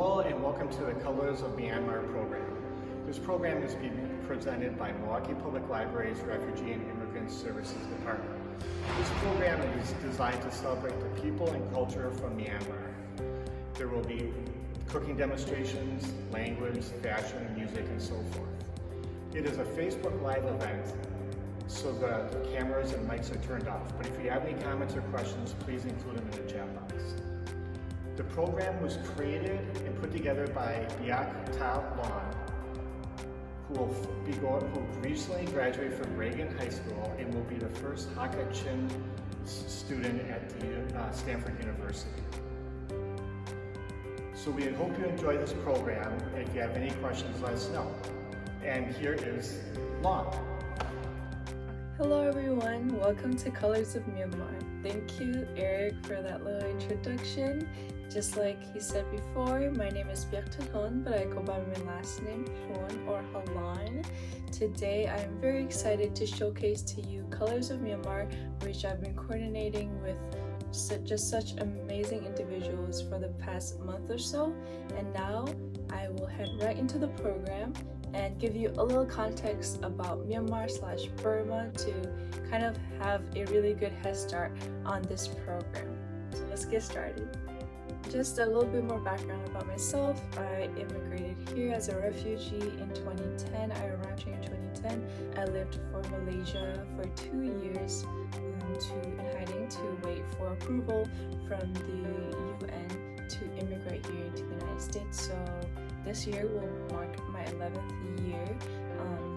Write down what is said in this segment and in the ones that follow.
Hello and welcome to the Colors of Myanmar program. This program is being presented by Milwaukee Public Library's Refugee and Immigrant Services Department. This program is designed to celebrate the people and culture from Myanmar. There will be cooking demonstrations, language, fashion, music, and so forth. It is a Facebook Live event, so the cameras and mics are turned off. But if you have any comments or questions, please include them in the chat box. The program was created and put together by Biak Ta Lon, who recently graduated from Reagan High School and will be the first Hakka Chin student at the Stanford University. So we hope you enjoy this program. If you have any questions, let us know. And here is Lon. Hello everyone, welcome to Colors of Myanmar. Thank you, Eric, for that little introduction. Just like he said before, my name is Biak Ta Lon, but I go by my last name, Hon or Halan. Today, I am very excited to showcase to you Colors of Myanmar, which I've been coordinating with just such amazing individuals for the past month or so. And now, I will head right into the program and give you a little context about Myanmar/Burma to kind of have a really good head start on this program. So let's get started. Just a little bit more background about myself. I immigrated here as a refugee in 2010. I arrived here in 2010. I lived for Malaysia for 2 years in hiding to wait for approval from the UN to immigrate here to the United States. So this year will mark my 11th year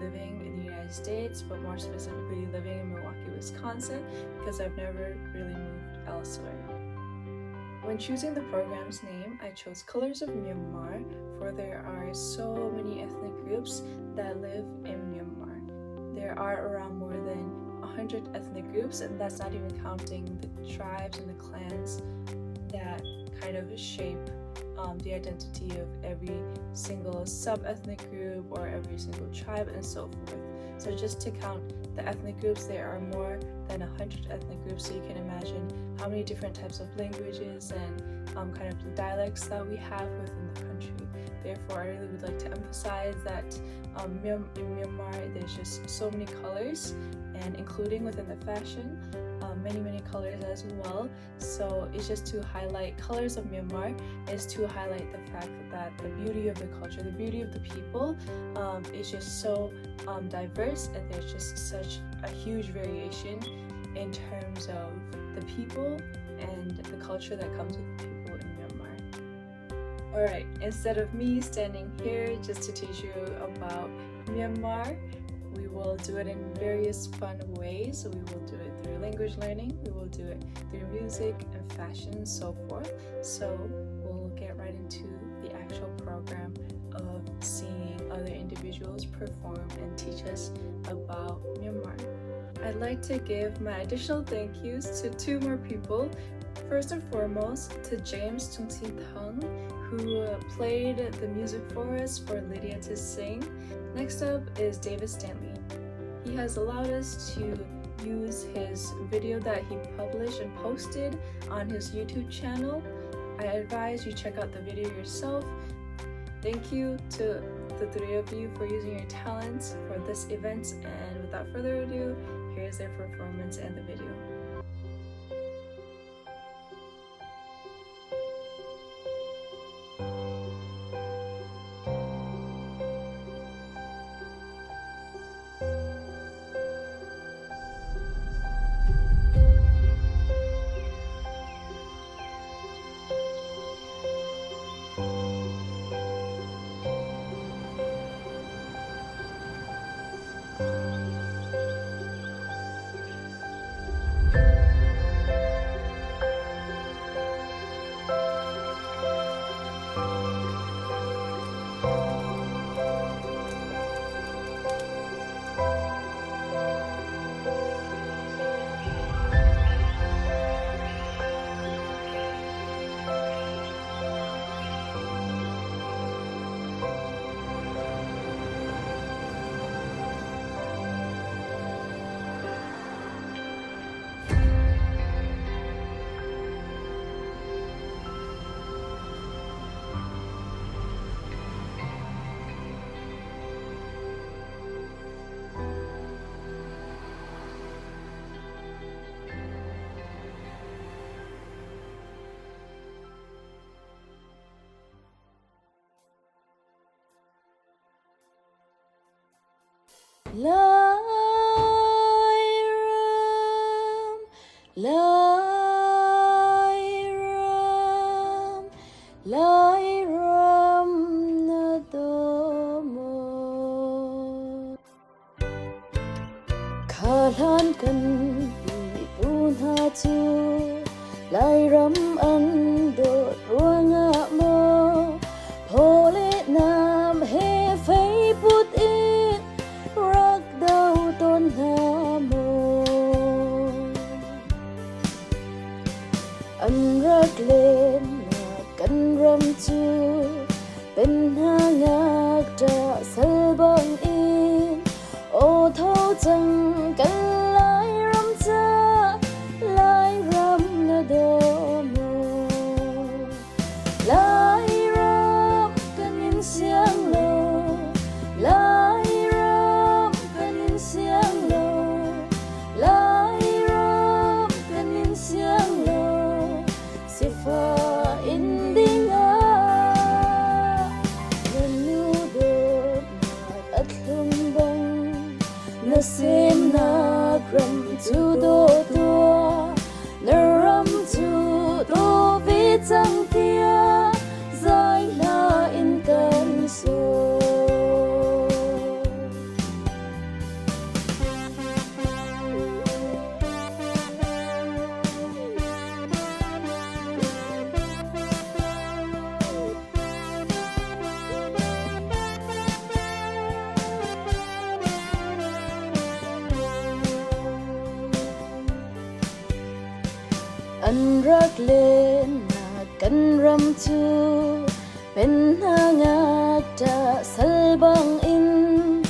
living in the United States, but more specifically living in Milwaukee, Wisconsin, because I've never really moved elsewhere. When choosing the program's name, I chose Colors of Myanmar, for there are so many ethnic groups that live in Myanmar. There are around more than 100 ethnic groups, and that's not even counting the tribes and the clans that kind of shape the identity of every single sub-ethnic group or every single tribe and so forth. So just to count the ethnic groups, there are more than 100 ethnic groups, so you can imagine how many different types of languages and kind of dialects that we have within the country. Therefore, I really would like to emphasize that in Myanmar, there's just so many colors, and including within the fashion, many colors as well. So it's just to highlight Colors of Myanmar is to highlight the fact that the beauty of the culture, the beauty of the people is just so diverse, and there's just such a huge variation in terms of the people and the culture that comes with the people in Myanmar. Alright, instead of me standing here just to teach you about Myanmar, we will do it in various fun ways. So we will do it through language learning, we will do it through music and fashion and so forth. So we'll get right into the actual program of seeing other individuals perform and teach us about Myanmar. I'd like to give my additional thank yous to 2 more people. First and foremost, to James Tungsi-Thung, who played the music for us for Lydia to sing. Next up is David Stanley. He has allowed us to use his video that he published and posted on his YouTube channel. I advise you check out the video yourself. Thank you to the 3 of you for using your talents for this event, and without further ado, here's their performance and the video. Lai Ram, Lai Ram, Lai Ram Nadomo. Khalan kan pi punha chu, Lai Ram an do ruanga mo, Phole nam he phei put in, Rak dau ton ha mo. An rak len na kan ram chu, Pen hangak ta salbang in, O thâu chang kan Lai Ram cha, Lai Ram na do mo. Lai Ram kan in siang lo, Lai Ram kan in siang lo, Lai Ram kan in siang lo, Sifa in dinga, Nanu do at lumbang, Nasim na ram tu do tua, Naram tu do vitang tia, Zai na in kan so. An rak len na kan ram chu, Pen hangak ta salbang in,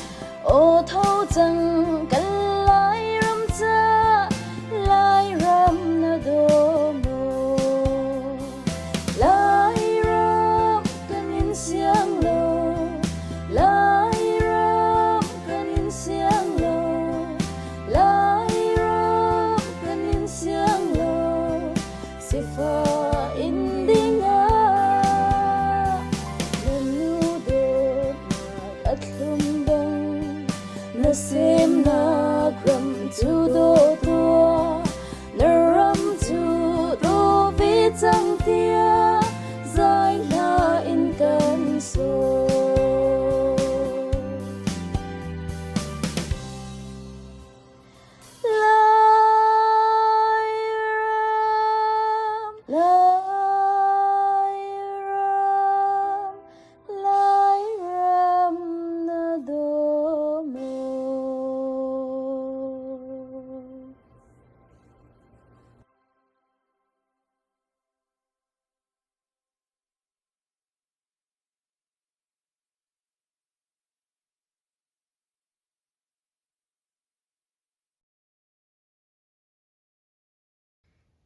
O thâu chang kan Lai Ram cha, Lai Ram na do mo. Lai Ram kan in siang lo, Lai Ram kan in siang lo, Lai Ram kan in siang lo, Sifa in dinga, Nanu do at lumbang, Nasim na ram tu do tua, Naram tu do vitang tia, Zai na in kan so. Lai Ram, Lai Ram, Lai Ram na do mo.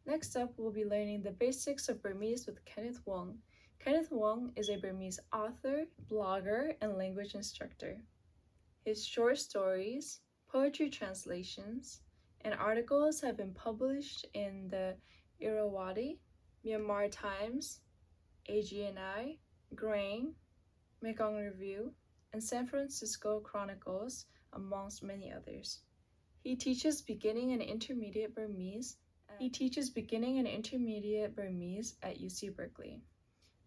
Next up, we'll be learning the basics of Burmese with Kenneth Wong. Kenneth Wong is a Burmese author, blogger, and language instructor. His short stories, poetry translations, and articles have been published in the Irrawaddy, Myanmar Times, AGNI, Grain, Mekong Review, and San Francisco Chronicles, amongst many others. He teaches beginning and intermediate Burmese at UC Berkeley.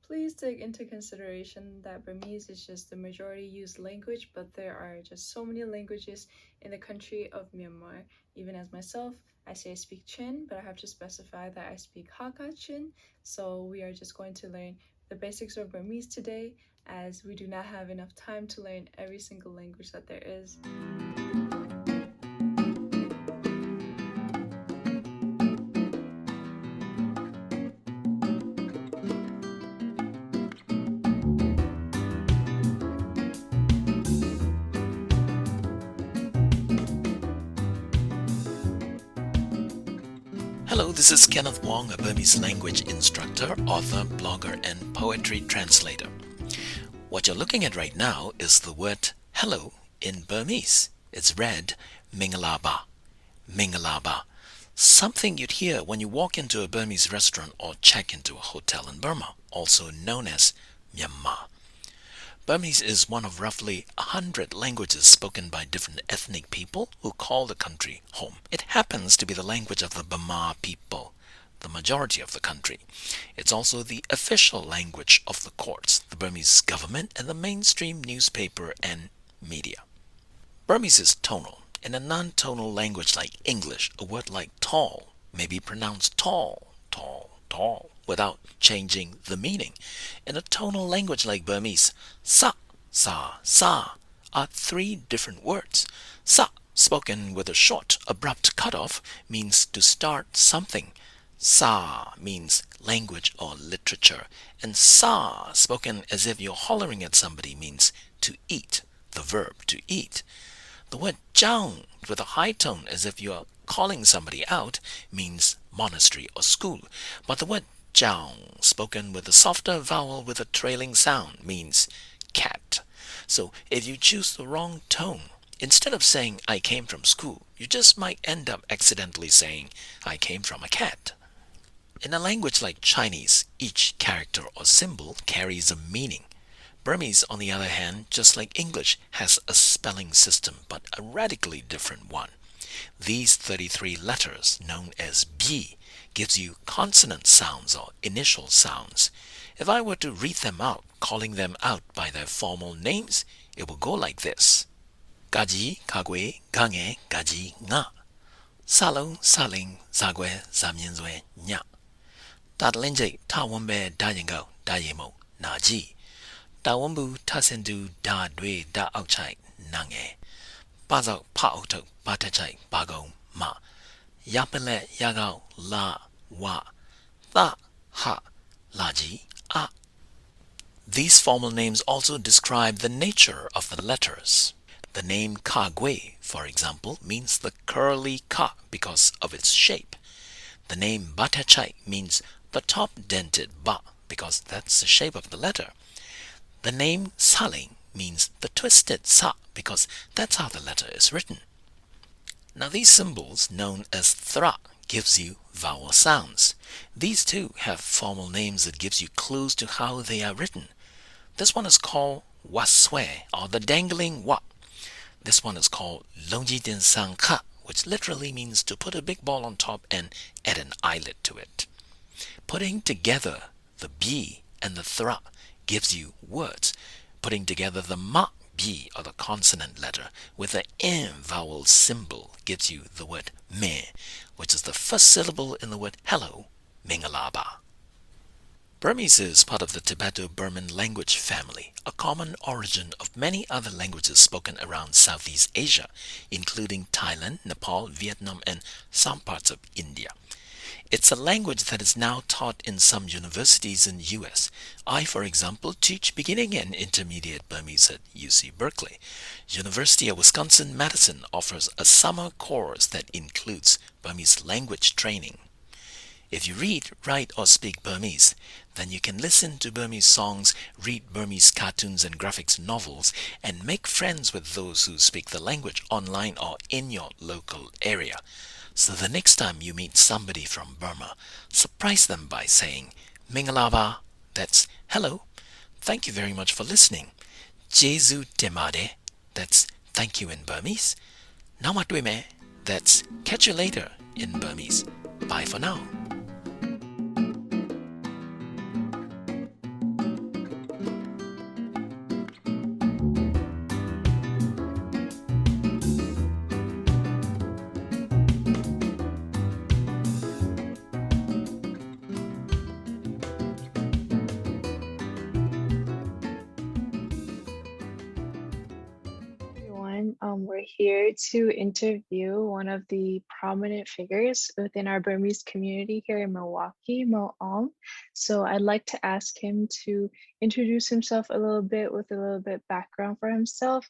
Please take into consideration that Burmese is just the majority used language, but there are just so many languages in the country of Myanmar. Even as myself, I say I speak Chin, but I have to specify that I speak Hakka Chin. So we are just going to learn the basics of Burmese today, as we do not have enough time to learn every single language that there is. Hello, this is Kenneth Wong, a Burmese language instructor, author, blogger, and poetry translator. What you're looking at right now is the word hello in Burmese. It's read Mingalaba. Mingalaba. Something you'd hear when you walk into a Burmese restaurant or check into a hotel in Burma, also known as Myanmar. Burmese is one of roughly 100 languages spoken by different ethnic people who call the country home. It happens to be the language of the Burma people, the majority of the country. It's also the official language of the courts, the Burmese government, and the mainstream newspaper and media. Burmese is tonal. In a non-tonal language like English, a word like tall may be pronounced tall, tall, tall, without changing the meaning. In a tonal language like Burmese, sa, sa, sa are three different words. Sa, spoken with a short, abrupt cutoff, means to start something. Sa means language or literature, and sa, spoken as if you're hollering at somebody, means to eat, the verb to eat. The word jaung, with a high tone as if you are calling somebody out, means monastery or school. But the word jaung, spoken with a softer vowel with a trailing sound, means cat. So if you choose the wrong tone, instead of saying I came from school, you just might end up accidentally saying I came from a cat. In a language like Chinese, each character or symbol carries a meaning. Burmese, on the other hand, just like English, has a spelling system, but a radically different one. These 33 letters, known as bi, gives you consonant sounds or initial sounds. If I were to read them out, calling them out by their formal names, it will go like this. Gaji, kagwe, gange, gaji, nga. Salong, saling, zagwe, zamyenzwe, nya. Tatlenje, tawambe, dayengao, dayemo, naji. Dawambu tasendu da dwe da ouchai nange. Bazao pa oto batachai bago ma. Yapele yagao la wa. Tha ha laji a. These formal names also describe the nature of the letters. The name Kagwe, for example, means the curly ka because of its shape. The name Batachai means the top dented ba because that's the shape of the letter. The name Saling means the twisted sa because that's how the letter is written. Now these symbols, known as thra, gives you vowel sounds. These too have formal names that gives you clues to how they are written. This one is called waswe, or the dangling wa. This one is called longjiden sang ka, which literally means to put a big ball on top and add an eyelet to it. Putting together the bi and the thra gives you words. Putting together the ma bi, or the consonant letter, with the n vowel symbol gives you the word me, which is the first syllable in the word hello, mingalaba. Burmese is part of the Tibeto-Burman language family, a common origin of many other languages spoken around Southeast Asia, including Thailand, Nepal, Vietnam, and some parts of India. It's a language that is now taught in some universities in the U.S. I, for example, teach beginning and intermediate Burmese at UC Berkeley. University of Wisconsin-Madison offers a summer course that includes Burmese language training. If you read, write, or speak Burmese, then you can listen to Burmese songs, read Burmese cartoons and graphics novels, and make friends with those who speak the language online or in your local area. So the next time you meet somebody from Burma, surprise them by saying, Mingalaba, that's hello. Thank you very much for listening. Jesu temade, that's thank you in Burmese. Namatwime, that's catch you later in Burmese. Bye for now. We're here to interview one of the prominent figures within our Burmese community here in Milwaukee, Mo Ong. So I'd like to ask him to introduce himself a little bit with a little bit background for himself.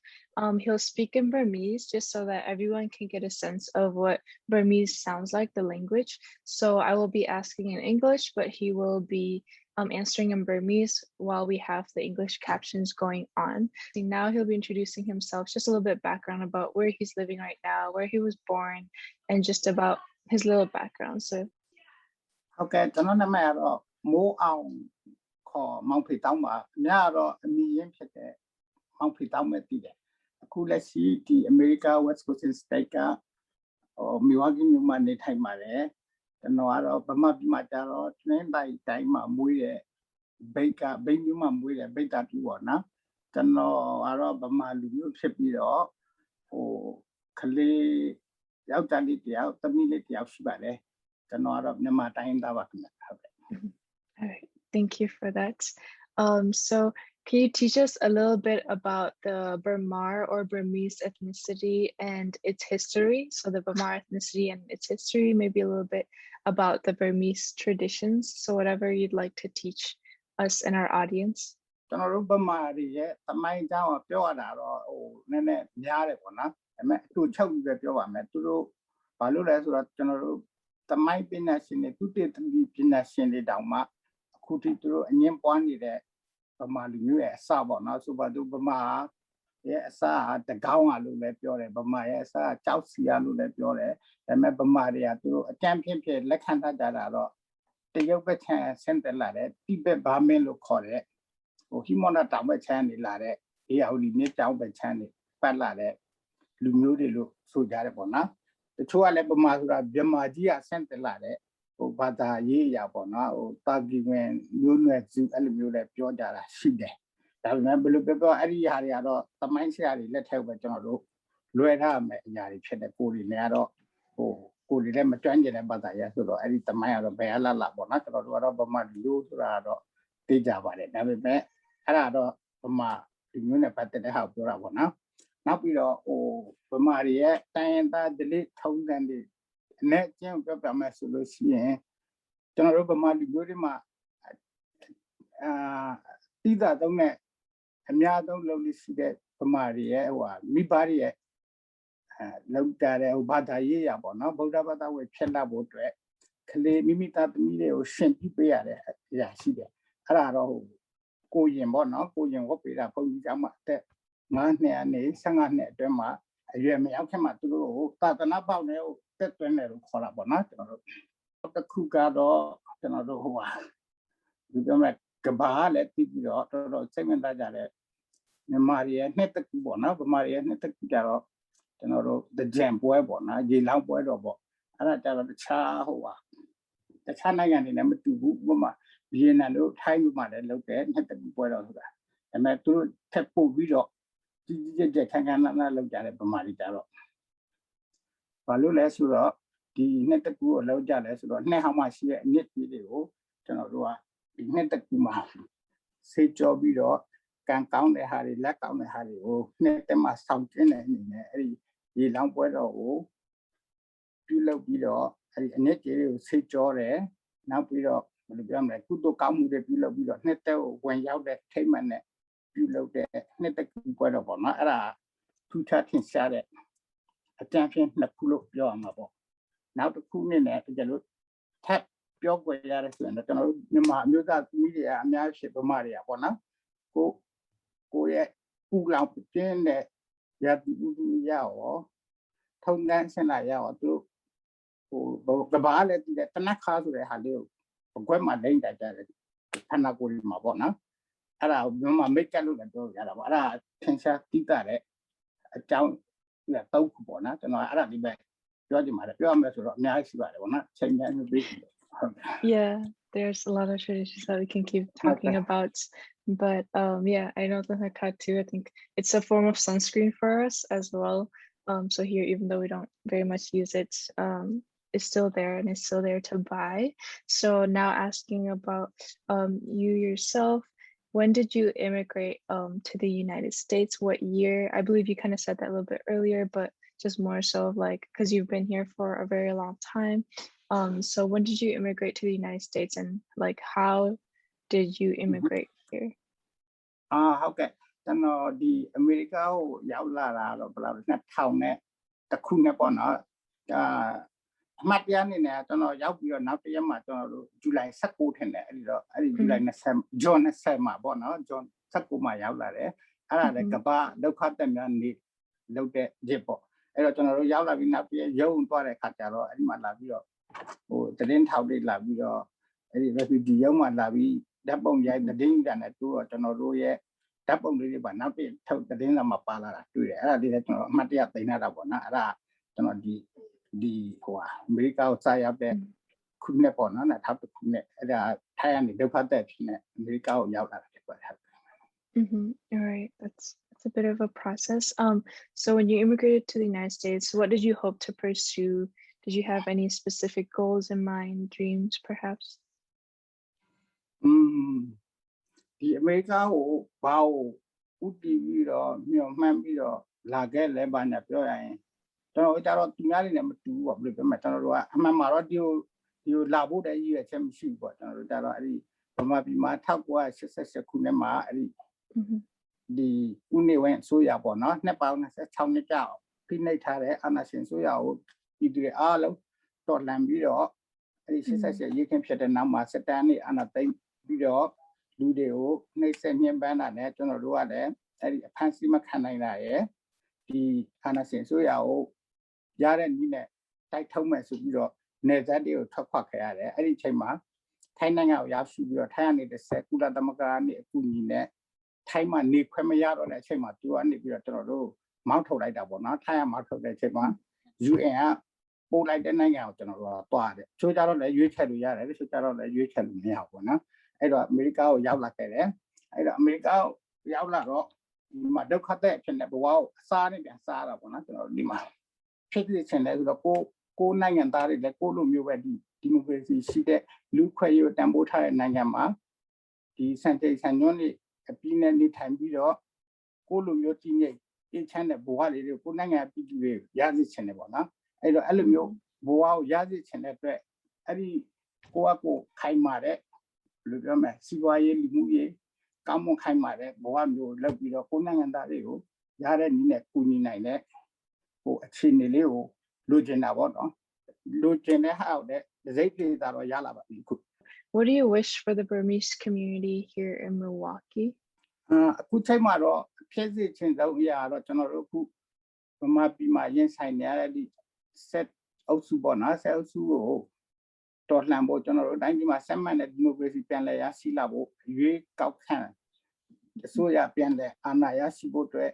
He'll speak in Burmese just so that everyone can get a sense of what Burmese sounds like, the language. So I will be asking in English, but he will be answering in Burmese while we have the English captions going on. Now he'll be introducing himself, just a little bit background about where he's living right now, where he was born, and just about his little background. So, okay, ကျွန်တော်နာမည်ကတော့မိုးအောင်ခေါ်မောင်ဖေတောင်းပါညတော့အမီရင်းဖြစ်တဲ့ မောင်ဖီတောင်းမဲ့တည်တယ်အခုလက်ရှိဒီအမေရိက West Coast State ကMilwaukee မြို့မှာနေထိုင်ပါတယ်ကျွန်တော်ကတော့ဗမာပြည်မှာကျတော့တွင်းတိုင်းမှာမွေးတဲ့ဘိတ်မြို့မှာမွေးတဲ့ဘိတ်တာတူပေါ့နော်ကျွန်တော်ကတော့ဗမာလူမျိုးဖြစ်ပြီးတော့ခလေးယောက်ျားလေးတယောက်သမီးလေးတယောက်ရှိပါတယ်ကျွန်တော်ကတော့မြန်မာတိုင်းသားပါခင်ဗျဟုတ်ကဲ့ All right, thank you for that. So can you teach us a little bit about the Burmar or Burmese ethnicity and its history? So the Burmar ethnicity and its history, maybe a little bit about the Burmese traditions. So whatever you'd like to teach us and our audience. ကျွန်တော်တို့ဗမာတွေရဲ့သမိုင်းကြောင်းပြောရတာတော့နည်းနည်းများတယ်ပေါ့နော်ဒါပေမဲ့သူချုပ်ပြီးပဲပြောပါမယ်သူတို့ဘာလို့လဲဆိုတော့ကျွန်တော်တို့သမိုင်းပညာရှင်တွေသူတည်တည်ပညာရှင်တွေတောင်မှအခုထိသူတို့အငင်းပွားနေတဲ့ဗမာလူမျိုးရဲ့အစပေါ့နော်ဆိုပါတော့ဗမာရဲ့အစတကောင်းလို့လည်းပြောတယ်ဗမာရဲ့အစကြောက်စီရလို့လည်းပြောတယ်ဒါပေမဲ့ဗမာတွေကသူတို့အကြမ်းဖြစ်လက်ခံတတ်ကြတာတော့တရုတ်ဘက်ခြမ်းဆင်းသက်လာတဲ့တိဘက်ဘာမင်းလို့ခေါ်တဲ့ဟိမနာတောင်ဘက်ခြမ်းနေလာတဲ့အေယာဝတီမြစ်ကြောင်းဘက်ခြမ်းနေပတ်လာတဲ့လူမျိုးတွေလို့ဆိုကြတယ်ပေါ့နော်တချို့ကလည်းဗမာဆိုတာဗမာကြီးကဆင်းသက်လာတဲ့ဘာသာရေးအရာပေါ့နော်တာဂီဝင်မျိုးနွယ်စုအဲ့လိုမျိုးလည်းပြောကြတာရှိတယ်ဒါပေမဲ့ဘယ်လိုပြောအဲ့ဒီဟာတွေကတော့သမိုင်းဆရာတွေလက်ထက်ပဲကျွန်တော်တို့လွယ်ထားမယ်အရာတွေဖြစ်တယ်ကိုယ်တွေလည်းကတော့ကိုယ်တွေလည်းမကျွမ်းကျင်တဲ့ဘာသာရေးဆိုတော့အဲ့ဒီသမိုင်းကတော့ဘယ်အလားလားပေါ့နော်ကျွန်တော်တို့ကတော့ဗမာလူဆိုတာတော့သိကြပါတယ်ဒါပေမဲ့အဲ့ဒါတော့ဗမာလူမျိုးနဲ့ပတ်သက်တဲ့ဟာကိုပြောတာပေါ့နော်နောက်ပြီးတော့ဗမာတွေရဲ့တိုင်းရင်းသားဒလိထုံးစံတွေနဲ့ကျင်းပြောပြမယ်ဆိုလို့ရှိရင်ကျွန်တော်တို့ဗမာလူမျိုးတွေမှာတိသာသုံးနဲ့အများဆုံးလုပ်လို့ရှိတဲ့ဗမာတွေရဲ့မိဘတွေရဲ့လောက်ကြတဲ့ဘာသာရေးရပေါ့နော်ဗုဒ္ဓဘာသာဝင်ဖြစ်လာဖို့အတွက်ကလေးမိမိသားသမီးတွေကိုရှင်းပြပေးရတဲ့အရာရှိတယ်အဲ့ဒါတော့ကိုရင်ပေါ့နော်ကိုရင်ဝတ်ပေးတာဘုန်းကြီးကျောင်းမှာတက်9နှစ်အနေ15နှစ်အတွင်းမှာအရွယ်မရောက်ခင်မှာသူတို့ကိုသာသနာပေါက်နဲ့တက်သွင်းတယ်လို့ခေါ်တာပေါ့နော်ကျွန်တော်တို့တစ်ခုကတော့ကျွန်တော်တို့ဒီပြောမဲ့ကဘာလည်းတည်ပြီးတော့တော်တော်စိတ်ဝင်စားကြတယ်မြန်မာတွေရဲ့နှစ်တစ်ခုပေါ့နော်ဗမာတွေရဲ့နှစ်တစ်ခုကြတော့ကျွန်တော်တို့the jam ပွဲပေါ့နော်ရေလောင်းပွဲတော့ပေါ့အဲ့ဒါကြတော့တခြားတခြားနိုင်ငံတွေနဲ့မတူဘူးဥပမာဗီယက်နမ်တို့ထိုင်းတို့မှလည်းလုပ်တယ်နှစ်တစ်ခုပွဲတော့ဆိုတာဒါပေမဲ့သူတို့ထပ်ပို့ပြီးတော့ကြီးကြခန်းနာလောက်ကြတယ်ဗမာတွေကြတော့ဘာလို့လဲဆိုတော့ဒီနှစ်တစ်ခုကိုလောက်ကြလဲဆိုတော့နှစ်ဟောင်းမှရှိတဲ့အနစ်ကြီးတွေကိုကျွန်တော်တို့ကဒီနှစ်တစ်ခုမှာစေကြောပြီးတော့ကံကောင်းတဲ့ဟာတွေလက်ကောင်းတဲ့ဟာတွေကိုနှစ်တည်းမှာဆောင်ကျင်းတဲ့အနေနဲ့အဲ့ဒီရေလောင်းပွဲတော်ကိုပြုလုပ်ပြီးတော့အဲ့ဒီအနစ်ကြီးတွေကိုစေကြောတယ်နောက်ပြီးတော့ဘယ်လိုပြောမလဲကုသိုလ်ကောင်းမှုတွေပြုလုပ်ပြီးတော့နှစ်သက်ကိုဝင်ရောက်တဲ့ထိမ့်မှန်နဲ့ပြုလုပ်တဲ့နှစ်တစ်ခုပွဲတော့ပေါ့နော်အဲ့ဒါထူးခြားထင်ရှားတဲ့အကြံဖြင့်နှစ်ခုလို့ပြောရမှာပေါ့နောက်တစ်ခုနဲ့တကယ်လို့ထပ်ပြောကြရတယ်ဆိုရင်တော့ကျွန်တော်တို့မြန်မာအမျိုးသားသမီးတွေကအများကြီးဗမာတွေကပေါ့နော်ကိုရဲ့ပူလောင်ပြင်းတဲ့ရတူတူရရောထုံတန်းဆင်လာရရောသူကဘာလဲတည်တဲ့တနက်ခါဆိုတဲ့ဟာလေးကိုဘွဲမှာလိမ့်တိုက်ကြတယ်ခန္ဓာကိုယ်မှာပေါ့နော်အဲ့ဒါမြန်မာမိတ်ကပ်လို့လည်းပြောရတာပေါ့အဲ့ဒါထင်ရှားသိတာတဲ့အကြောင်းလည်းတော့ပေါ့နော်ကျွန်တော်အဲ့ဒါဒီပဲပြောချင်ပါတယ်ပြောရမယ်ဆိုတော့အများကြီးရှိပါတယ်ပေါ့နော်ချိန်တိုင်းမပြီးဘူး Yeah, there's a lot of traditions that we can keep talking about, but yeah, I know the haircut too. I think it's a form of sunscreen for us as well. So here, even though we don't very much use it, it's still there and it's still there to buy. So now asking about you yourself, when did you immigrate to the United States? What year? I believe you kind of said that a little bit earlier, but just more so of like, because you've been here for a very long time. So when did you immigrate to the United States and like how did you immigrate here? ဟုတ်ကဲ့ကျွန်တော်ဒီအမေရိကကိုရောက်လာတာတော့ဘယ်လောက်2000နဲ့တခုနဲ့ပေါ့နော်အမှတ်တရအနေနဲ့ကျွန်တော်ရောက်ပြီးတော့နောက်တစ်ရက်မှာကျွန်တော်တို့ဇူလိုင်19ထင်တယ်အဲ့ဒီဇူလိုင်20ဂျွန်20မှာပေါ့နော်ဂျွန်19မှာရောက်လာတယ်အဲ့ဒါလည်းကမ္ဘာဒုက္ခသက်များနေလောက်တဲ့ရက်ပေါ့အဲ့တော့ကျွန်တော်တို့ရောက်လာပြီးနောက်ပြီးရုံသွားတဲ့ခါကျတော့အဲ့ဒီမှာလာပြီးတော့သတင်းထောက်တွေလာပြီးတော့အဲ့ဒီ refugee ရုံးမှာလာပြီးဓာတ်ပုံရိုက်သတင်းကြတယ်သူတော့ကျွန်တော်တို့ရဲ့ ဓာတ်ပုံလေးတွေပါနောက်တစ်ထုတ်သတင်းစာမှာပါလာတာတွေ့တယ်အဲ့ဒါလေးလည်းကျွန်တော်အမှတ်တရသိနေတာပေါ့နော်အဲ့ဒါကျွန်တော်ဒီဟိုအမေရိကကိုစရောက်တဲ့ခုနှစ်ပေါ့နော်2000ခုနှစ်အဲ့ဒါထိုင်းကနေဒုက္ခသည်ဖြစ်နေအမေရိကကိုရောက်လာတာဖြစ်ပါတယ် All right, that's a bit of a process. So when you immigrated to the United States, what did you hope to pursue? Did you have any specific goals in mind, dreams, perhaps? ဒီအမေရိကကိုဘာကိုဥတည်ပြီးတော့မျှော်မှန်းပြီးတော့လာခဲ့လဲပါနဲ့ပြောရရင်ကျွန်တော်တို့သူများတွေနဲ့မတူဘူးပေါ့ဘယ်လိုပြောမလဲကျွန်တော်တို့ကအမှန်မှာတော့ဒီကိုလာဖို့တည်းရည်ရချက်မရှိဘူးပေါ့ကျွန်တော်တို့တော့အဲ့ဒီဗမာပြည်မှာ1988ခုနှစ်မှာအဲ့ဒီဒီဦးနေဝင်းဆိုရပေါ့နော်နှစ်ပေါင်း26နှစ်ကြာဖိနှိပ်ထားတဲ့အာဏာရှင်ဆိုရကိုပြည်သူတွေအားလုံးတော်လှန်ပြီးတော့အဲ့ဒီ88ရေးခင်းဖြစ်တဲ့နောက်မှာစတန်နေအာဏာသိမ်းပြီးတော့လူတွေကိုနှိပ်စက်ညှဉ်းပန်းတာနဲ့ကျွန်တော်တို့ကလည်းအဲ့ဒီအဖမ်းဆီးမခံနိုင်တာရယ်ဒီအာဏာရှင်ဆိုရကိုရတဲ့နည်းနဲ့တိုက်ထုတ်မယ်ဆိုပြီးတော့နေဇက်တွေကိုထွက်ခွာခဲ့ရတယ်အဲ့ဒီအချိန်မှာထိုင်းနိုင်ငံကိုရောက်ရှိပြီးတော့ထိုင်းကနေတစ်ဆက်ကုလသမဂ္ဂကနေအကူအညီနဲ့ထိုင်းမှာနေခွင့်မရတော့တဲ့အချိန်မှာသူကနေပြီးတော့ကျွန်တော်တို့မောင်းထုတ်လိုက်တာပေါ့နော်ထိုင်းကမောင်းထုတ်တဲ့အချိန်မှာ UN ကပို့လိုက်တဲ့နိုင်ငံကိုကျွန်တော်တို့ကတွားတယ်ချိုးကြတော့လည်းရွေးချယ်လို့ရတယ်ချိုးကြတော့လည်းရွေးချယ်လို့မရဘူးပေါ့နော်အဲ့တော့အမေရိကကိုရောက်လာခဲ့တယ်အဲ့တော့အမေရိကကိုရောက်လာတော့ဒီမှာဒုက္ခသည်ဖြစ်နေဘဝကိုအစားနဲ့ပြန်စားတာပေါ့နော်ကျွန်တော်တို့ဒီမှာဖြစ်ဖြစ်ချင်တယ်ဆိုတော့ကိုနိုင်ငံသားတွေလည်းကိုလိုမျိုးပဲဒီမိုကရေစီရှိတဲ့လူခွဲရတန်ဖိုးထားတဲ့နိုင်ငံမှာဒီစံချိန်စံညွှန်းတွေအပြင်းနဲ့နေထိုင်ပြီးတော့ကိုလိုမျိုးတည်ငြိမ်အေးချမ်းတဲ့ဘဝလေးတွေကိုနိုင်ငံပြည်သူတွေရရှိချင်တယ်ပေါ့နော်အဲ့တော့အဲ့လိုမျိုးဘဝကိုရရှိချင်တဲ့အတွက်အဲ့ဒီကိုခိုင်မာတဲ့လူပြောမယ်စီးပွားရေးလူမှုရေးကောင်းမွန်ခိုင်မာတဲ့ဘဝမျိုးလုပ်ပြီးတော့ကိုနိုင်ငံသားတွေကိုရတဲ့နည်းနဲ့ကူညီနိုင်တဲ့ဟိုအခြေအနေလေးကိုလိုချင်တာပေါ့နော်လိုချင်တဲ့ဟာတဲ့စိတ်တွေတော့ရလာပါပြီခု What do you wish for the Burmese community here in Milwaukee? အခုချိန်မှာတော့ဖြစ်စေချင်ဆုံးအရာတော့ကျွန်တော်တို့ခုဗမာပြည်မှာရင်ဆိုင်နေရတဲ့ဆက်အုပ်စုပေါ့နော်ဆက်အုပ်စုကိုတော်လှန်ဖို့ကျွန်တော်တို့တိုင်းပြည်မှာဆက်မှတ်တဲ့ဒီမိုကရေစီပြန်လည်ရရှိလာဖို့ရွေးကောက်ခံအစိုးရပြန်လည်အာဏာရရှိဖို့အတွက်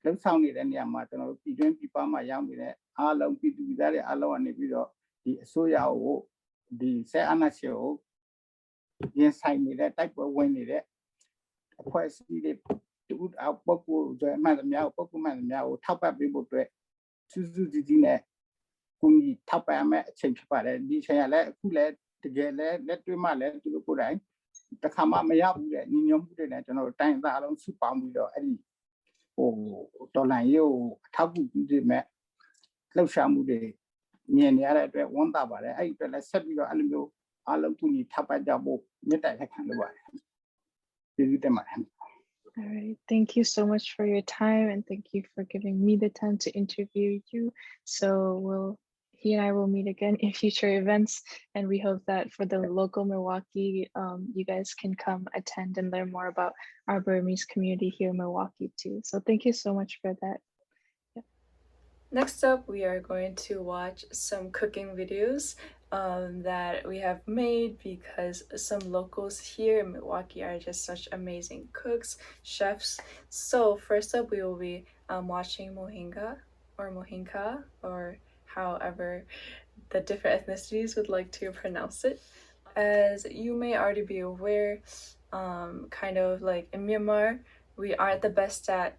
လှုပ်ဆောင်နေတဲ့နေရာမှာကျွန်တော်တို့ပြည်တွင်းပြည်ပမှာရောက်နေတဲ့အားလုံးပြည်သူပြည်သားတွေအားလုံးကနေပြီးတော့ဒီအစိုးရကိုဒီဆက်အာဏာရှင်ကိုရင်ဆိုင်နေတဲ့တိုက်ပွဲဝင်နေတဲ့အဖွဲ့အစည်းတွေတူအောက်ပုဂ္ဂိုလ်တွေမှန်သမျှပုဂ္ဂိုလ်မှန်သမျှကိုထောက်ပံ့ပေးဖို့အတွက်စူးစူးစီးစီးနဲ့ကူညီထောက်ပံ့မဲ့အချိန်ဖြစ်ပါတယ်ဒီအချိန်ကလည်းအခုလည်းတကယ်လည်းလက်တွေ့မှလည်းသူတို့ကိုယ်တိုင်တခါမှမရဘူးတဲ့ညီညွတ်မှုတွေနဲ့ကျွန်တော်တို့တိုင်းသားအလုံးစုပေါင်းပြီးတော့အဲ့ဒီဟိုတော်လိုင်းရုပ်အထောက်အကူပြုတဲ့လှုပ်ရှားမှုတွေမြင်နေရတဲ့အတွက်ဝမ်းသာပါတယ်အဲ့ဒီအတွက်လည်းဆက်ပြီးတော့အဲ့လိုမျိုးအားလုံးကူညီထောက်ပံ့ကြဖို့မြစ်တိုင်လက်ခံလုပ်ပါတယ်ကျေးဇူးတင်ပါတယ် All right, thank you so much for your time and thank you for giving me the time to interview you. So he and I will meet again in future events, and we hope that for the local Milwaukee, you guys can come attend and learn more about our Burmese community here in Milwaukee too. So thank you so much for that. Next up, we are going to watch some cooking videos that we have made because some locals here in Milwaukee are just such amazing cooks, chefs. So first up, we will be watching mohinga or mohinka or however the different ethnicities would like to pronounce it. As you may already be aware, kind of like in Myanmar, we aren't the best at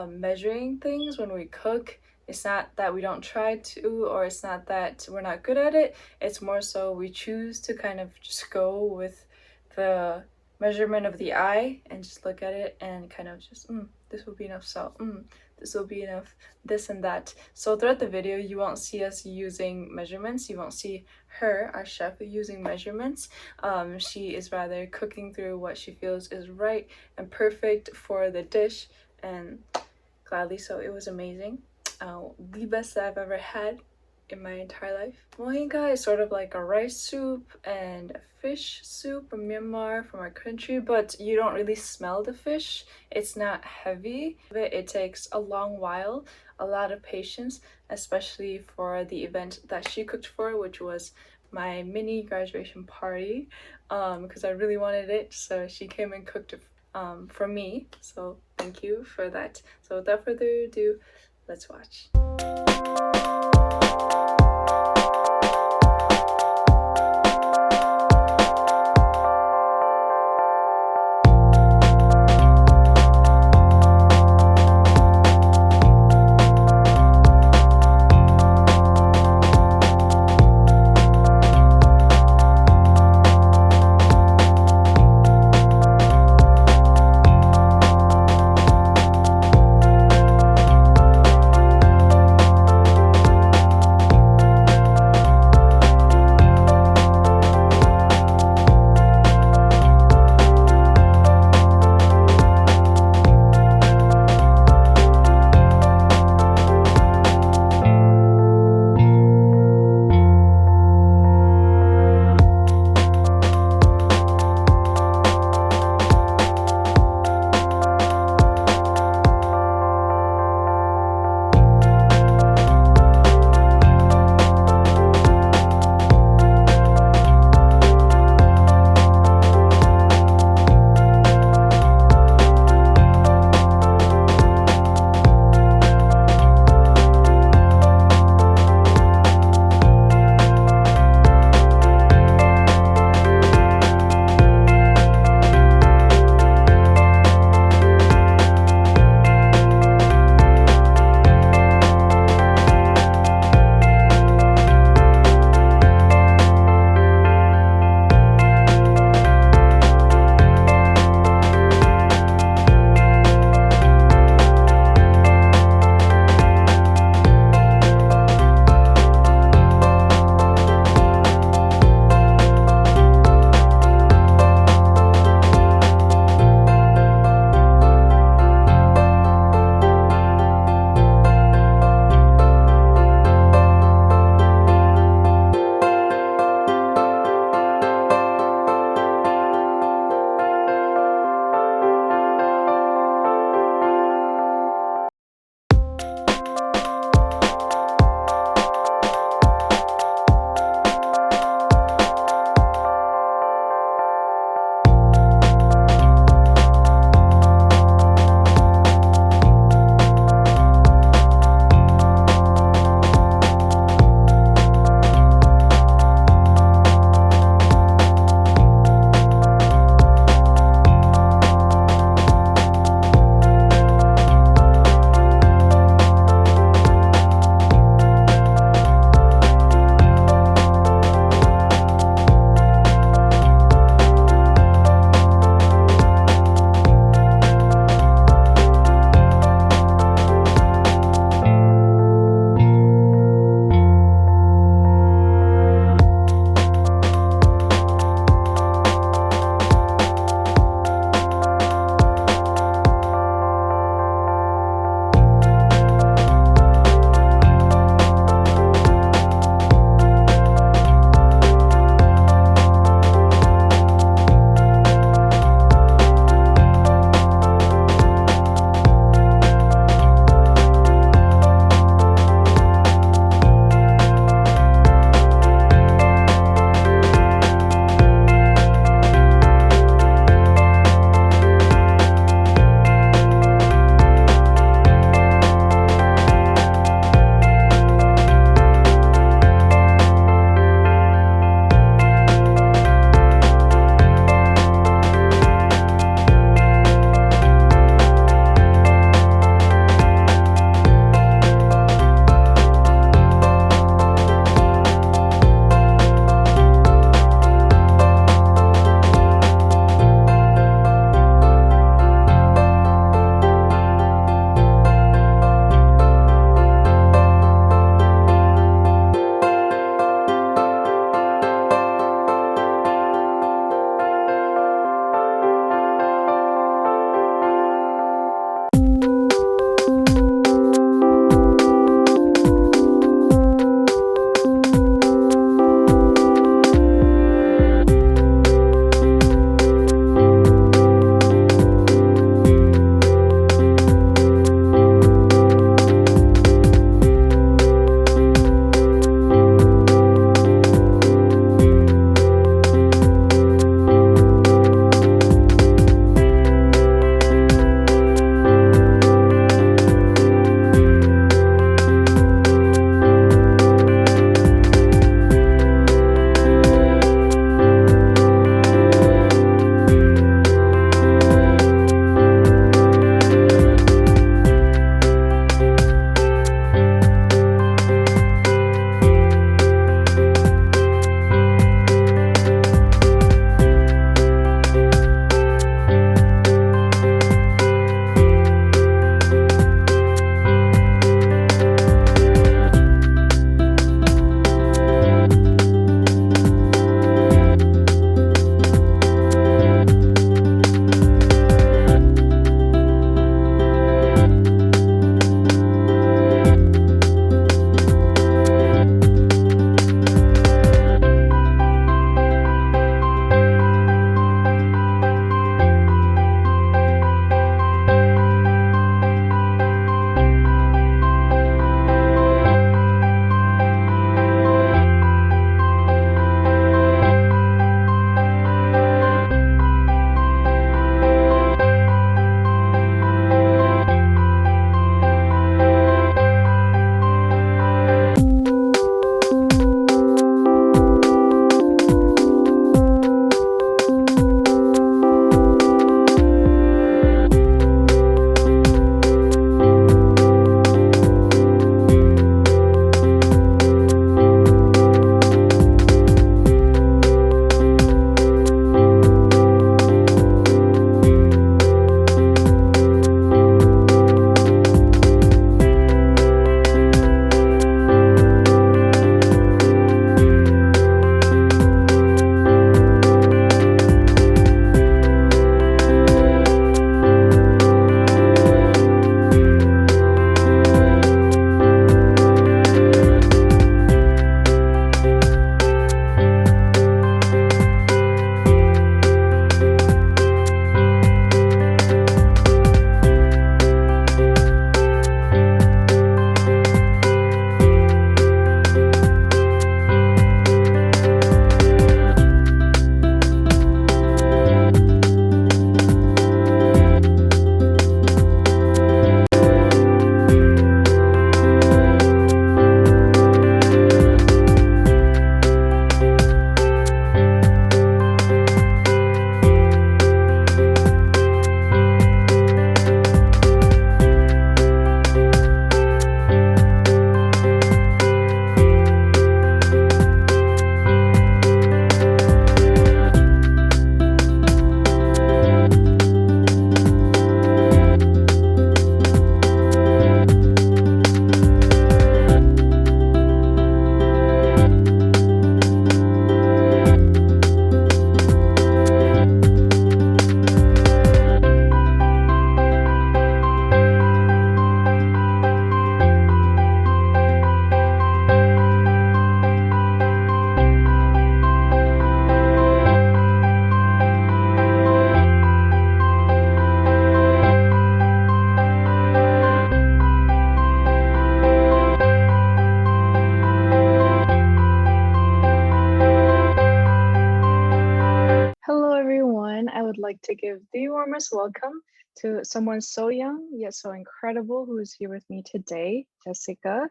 measuring things when we cook. It's not that we don't try to, or it's not that we're not good at it. It's more so we choose to kind of just go with the measurement of the eye and just look at it and kind of just, this will be enough salt. This will be enough this and that. So throughout the video, you won't see us using measurements. You won't see her, our chef, using measurements. She is rather cooking through what she feels is right and perfect for the dish, and gladly so. It was amazing. The best that I've ever had in my entire life. Mohinga is sort of like a rice soup and a fish soup from Myanmar, from our country, but you don't really smell the fish. It's not heavy. It takes a long while, a lot of patience, especially for the event that she cooked for, which was my mini graduation party, because I really wanted it. So she came and cooked it for me. So thank you for that. So without further ado, let's watch. to give the warmest welcome to someone so young yet so incredible who is here with me today, Jessica.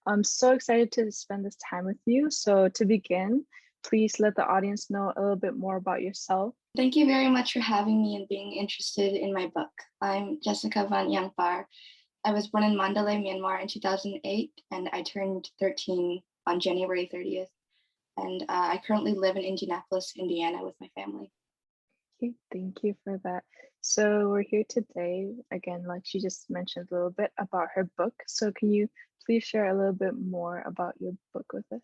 I'm so excited to spend this time with you. So to begin, please let the audience know a little bit more about yourself. Thank you very much for having me and being interested in my book. I'm Jessica Van Yangpar. I was born in Mandalay, Myanmar in 2008, and I turned 13 on January 30th. And I currently live in Indianapolis, Indiana with my family. Okay, thank you for that. So we're here today, again, like she just mentioned a little bit about her book. So can you please share a little bit more about your book with us?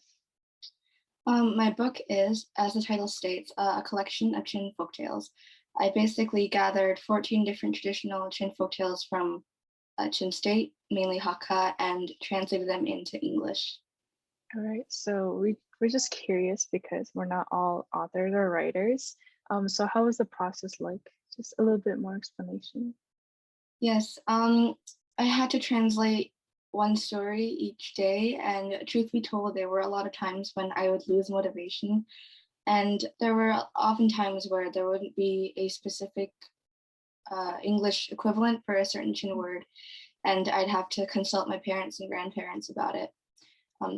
My book is, as the title states, a collection of Chin folktales. I basically gathered 14 different traditional Chin folktales from Chin State, mainly Hakka, and translated them into English. All right, so we're just curious because we're not all authors or writers. So how was the process like? Just a little bit more explanation. Yes, I had to translate one story each day, and truth be told, there were a lot of times when I would lose motivation, and there were often times where there wouldn't be a specific English equivalent for a certain Chin word, and I'd have to consult my parents and grandparents about it.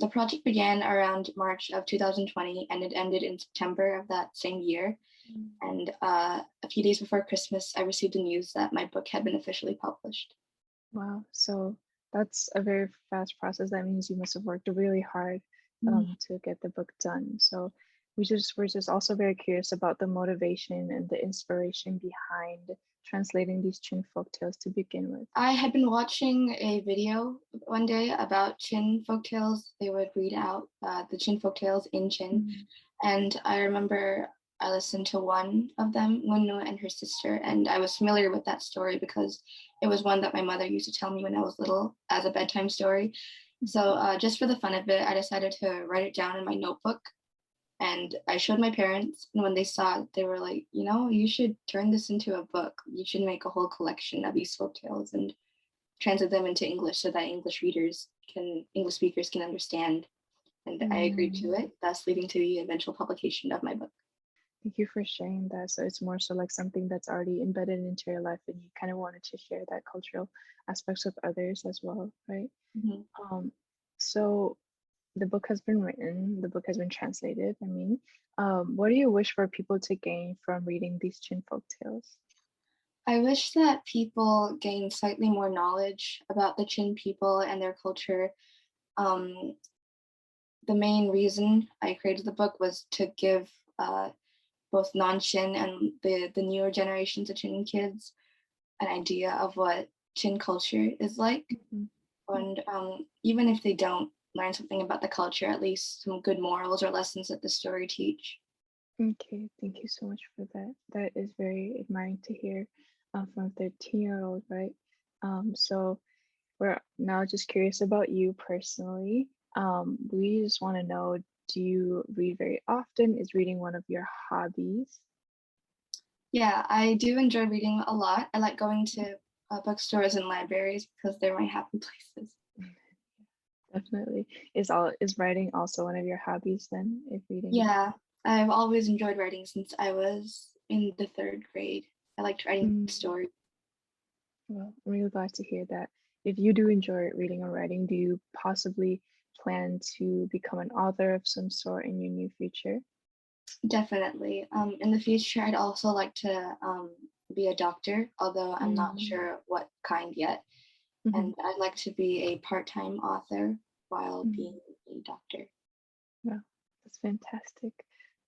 The project began around March of 2020, and it ended in September of that same year. And a few days before Christmas, I received the news that my book had been officially published. Wow, so that's a very fast process. That means you must have worked really hard to get the book done. So we're just also very curious about the motivation and the inspiration behind translating these Chin folktales to begin with. I had been watching a video one day about Chin folktales. They would read out the Chin folktales in Chin. And I remember I listened to one of them, Ngunnu and her sister, and I was familiar with that story because it was one that my mother used to tell me when I was little as a bedtime story. So just for the fun of it, I decided to write it down in my notebook, and I showed my parents, and when they saw it, they were like, you know, you should turn this into a book. You should make a whole collection of these folktales and translate them into English so that English speakers can understand. And I agreed to it, thus leading to the eventual publication of my book. Thank you for sharing that. So it's more so like something that's already embedded into your life, and you kind of wanted to share that cultural aspects with others as well, right? So the book has been written, the book has been translated. I mean, what do you wish for people to gain from reading these Chin folktales? I wish that people gain slightly more knowledge about the Chin people and their culture. The main reason I created the book was to give both non-Chin and the newer generations of Chin kids an idea of what Chin culture is like. And even if they don't learn something about the culture, at least some good morals or lessons that the story teach. Okay, thank you so much for that. That is very admiring to hear from a 13-year-old, right? So we're now just curious about you personally. We just want to know, do you read very often? Is reading one of your hobbies? Yeah, I do enjoy reading a lot. I like going to bookstores and libraries because they're my happy places. Definitely. Is writing also one of your hobbies then, if reading? Yeah, I've always enjoyed writing since I was in the 3rd grade. I liked writing stories. Well, I'm really glad to hear that. If you do enjoy reading or writing, do you possibly plan to become an author of some sort in your near future? Definitely. In the future, I'd also like to be a doctor, although I'm not sure what kind yet. And I'd like to be a part-time author while being a doctor. Wow, that's fantastic.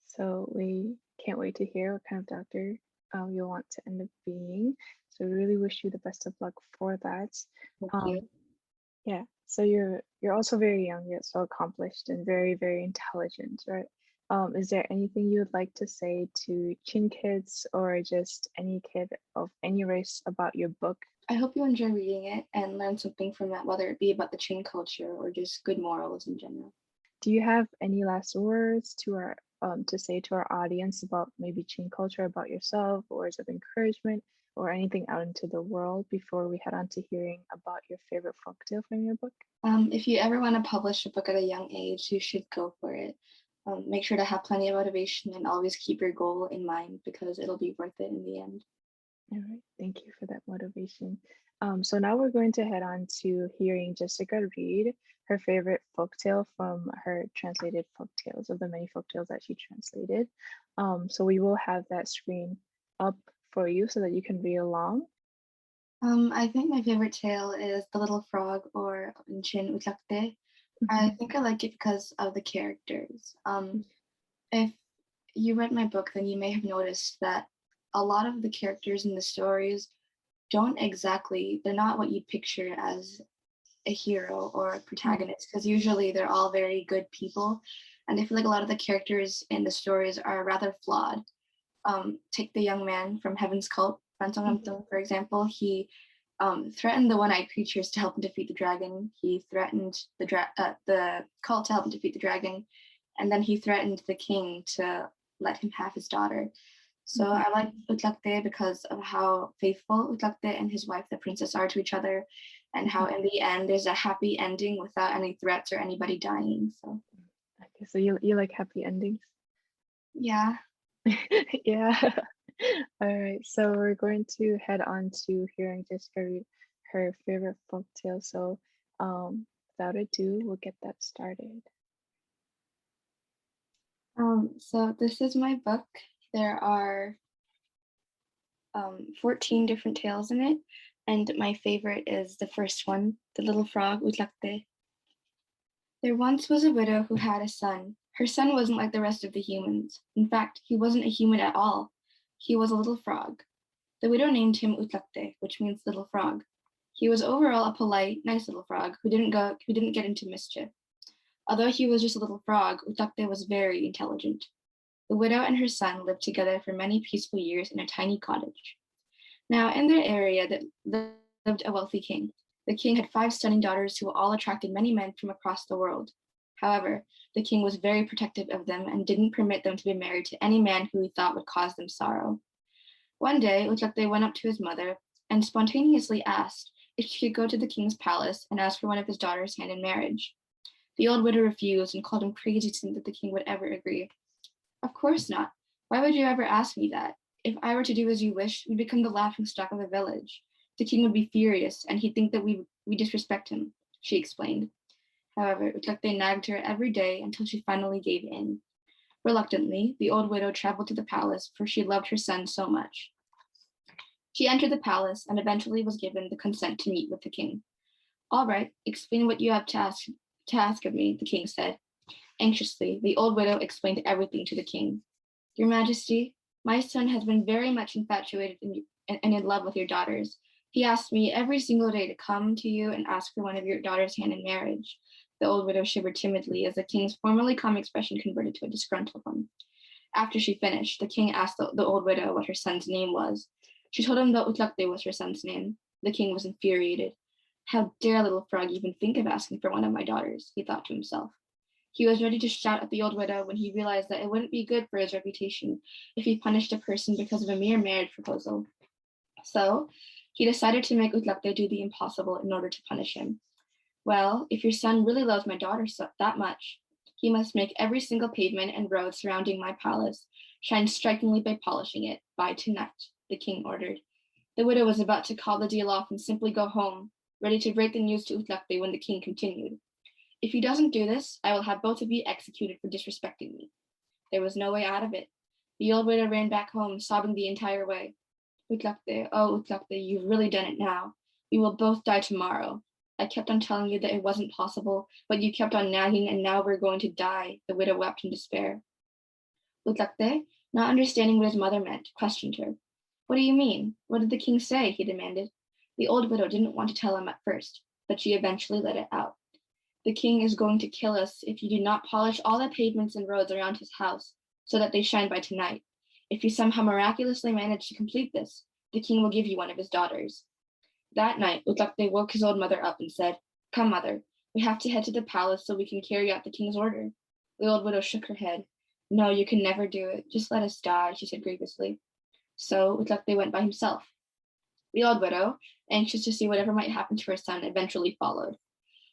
So we can't wait to hear what kind of doctor you'll want to end up being. So we really wish you the best of luck for that. Thank you. Yeah, so you're also very young yet so accomplished and very, very intelligent, right? Is there anything you would like to say to Chin kids or just any kid of any race about your book? I hope you enjoy reading it and learn something from it, whether it be about the Chin culture or just good morals in general. Do you have any last words to say to our audience about maybe Chin culture, about yourself, words of encouragement, or anything out into the world before we head on to hearing about your favorite folktale from your book? If you ever want to publish a book at a young age, you should go for it. Make sure to have plenty of motivation and always keep your goal in mind because it'll be worth it in the end. All right, thank you for that motivation. So now we're going to head on to hearing Jessica read her favorite folktale from her translated folktales of the many folktales that she translated. So we will have that screen up for you so that you can read along. I think my favorite tale is The Little Frog or Chin Utlakte. I think I like it because of the characters. If you read my book, then you may have noticed that a lot of the characters in the stories they're not what you'd picture as a hero or a protagonist, because usually they're all very good people. And I feel like a lot of the characters in the stories are rather flawed. Take the young man from Heaven's Cult, for example. He threatened the one-eyed creatures to help him defeat the dragon. He threatened the cult to help him defeat the dragon, and then he threatened the king to let him have his daughter. So I like Utlakte because of how faithful Utlakte and his wife, the princess, are to each other, and how in the end there's a happy ending without any threats or anybody dying. So Okay, so you like happy endings? yeah. Yeah. All right, so we're going to head on to hearing Jessica read her favorite folktale. So without ado, we'll get that started. So this is my book. There are 14 different tales in it, and my favorite is the first one, The Little Frog, Utlakte. There once was a widow who had a son. Her son wasn't like the rest of the humans. In fact, he wasn't a human at all. He was a little frog. The widow named him Utlakte, which means little frog. He was overall a polite, nice little frog who didn't get into mischief. Although he was just a little frog, Utlakte was very intelligent. The widow and her son lived together for many peaceful years in a tiny cottage. Now, in their area lived a wealthy king. The king had 5 stunning daughters who all attracted many men from across the world. However, the king was very protective of them and didn't permit them to be married to any man who he thought would cause them sorrow. One day, Utlakte went up to his mother and spontaneously asked if she could go to the king's palace and ask for one of his daughters' hand in marriage. The old widow refused and called him crazy to think that the king would ever agree. Of course not. Why would you ever ask me that? If I were to do as you wish, we'd become the laughingstock of the village. The king would be furious, and he'd think that we disrespect him, she explained. However, Utlakte nagged her every day until she finally gave in. Reluctantly, the old widow traveled to the palace, for she loved her son so much. She entered the palace and eventually was given the consent to meet with the king. All right, explain what you have to ask of me, the king said. Anxiously, the old widow explained everything to the king. Your Majesty, my son has been very much infatuated and in love with your daughters. He asked me every single day to come to you and ask for one of your daughters' hand in marriage. The old widow shivered timidly as the king's formerly calm expression converted to a disgruntled one. After she finished, the king asked the old widow what her son's name was. She told him that Utlakte was her son's name. The king was infuriated. How dare little frog even think of asking for one of my daughters, he thought to himself. He was ready to shout at the old widow when he realized that it wouldn't be good for his reputation if he punished a person because of a mere marriage proposal. So he decided to make Utlakte do the impossible in order to punish him. Well, if your son really loves my daughter that much, he must make every single pavement and road surrounding my palace shine strikingly by polishing it by tonight, the king ordered. The widow was about to call the deal off and simply go home, ready to break the news to Utlakte when the king continued. If he doesn't do this, I will have both of you executed for disrespecting me. There was no way out of it. The old widow ran back home, sobbing the entire way. Utlakte, oh Utlakte, you've really done it now. We will both die tomorrow. I kept on telling you that it wasn't possible, but you kept on nagging, and now we're going to die, the widow wept in despair. Utlakte, not understanding what his mother meant, questioned her. What do you mean? What did the king say? He demanded. The old widow didn't want to tell him at first, but she eventually let it out. The king is going to kill us if you do not polish all the pavements and roads around his house so that they shine by tonight. If you somehow miraculously manage to complete this, the king will give you one of his daughters. That night, Utlakte woke his old mother up and said, Come, mother, we have to head to the palace so we can carry out the king's order. The old widow shook her head. No, you can never do it. Just let us die, she said grievously. So Utlakte went by himself. The old widow, anxious to see whatever might happen to her son, eventually followed.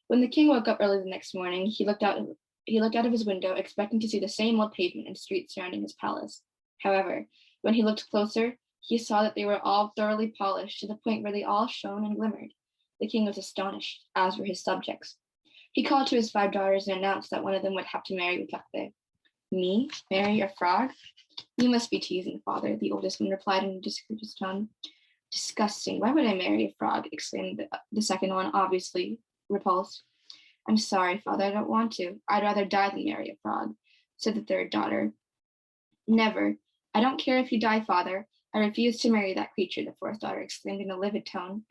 When the king woke up early the next morning, he looked out of his window, expecting to see the same old pavement and streets surrounding his palace. However, when he looked closer, he saw that they were all thoroughly polished to the point where they all shone and glimmered. The king was astonished, as were his subjects. He called to his 5 daughters and announced that one of them would have to marry Utlakte. Me? Marry a frog? You must be teasing, father, the oldest one replied in a discourteous tone. Disgusting. Why would I marry a frog? Exclaimed the second one, obviously repulsed. I'm sorry, father, I don't want to. I'd rather die than marry a frog, said the third daughter. Never. I don't care if you die, father. I refuse to marry that creature, the fourth daughter exclaimed in a livid tone.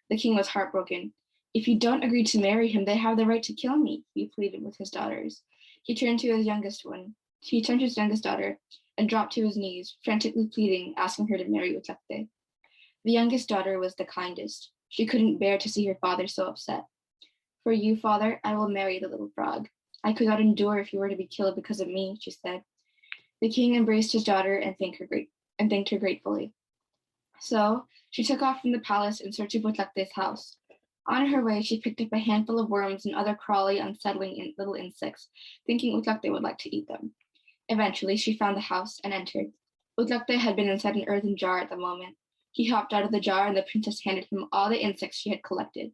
The king was heartbroken. If you don't agree to marry him, they have the right to kill me, he pleaded with his daughters. He turned to his youngest daughter and dropped to his knees, frantically pleading, asking her to marry Utlakte. The youngest daughter was the kindest. She couldn't bear to see her father so upset. For you, father, I will marry the little frog. I could not endure if you were to be killed because of me, she said. The king embraced his daughter and thanked her gratefully. So she took off from the palace in search of Utlakte's house. On her way, she picked up a handful of worms and other crawly, unsettling little insects, thinking Utlakte would like to eat them. Eventually, she found the house and entered. Utlakte had been inside an earthen jar at the moment. He hopped out of the jar and the princess handed him all the insects she had collected.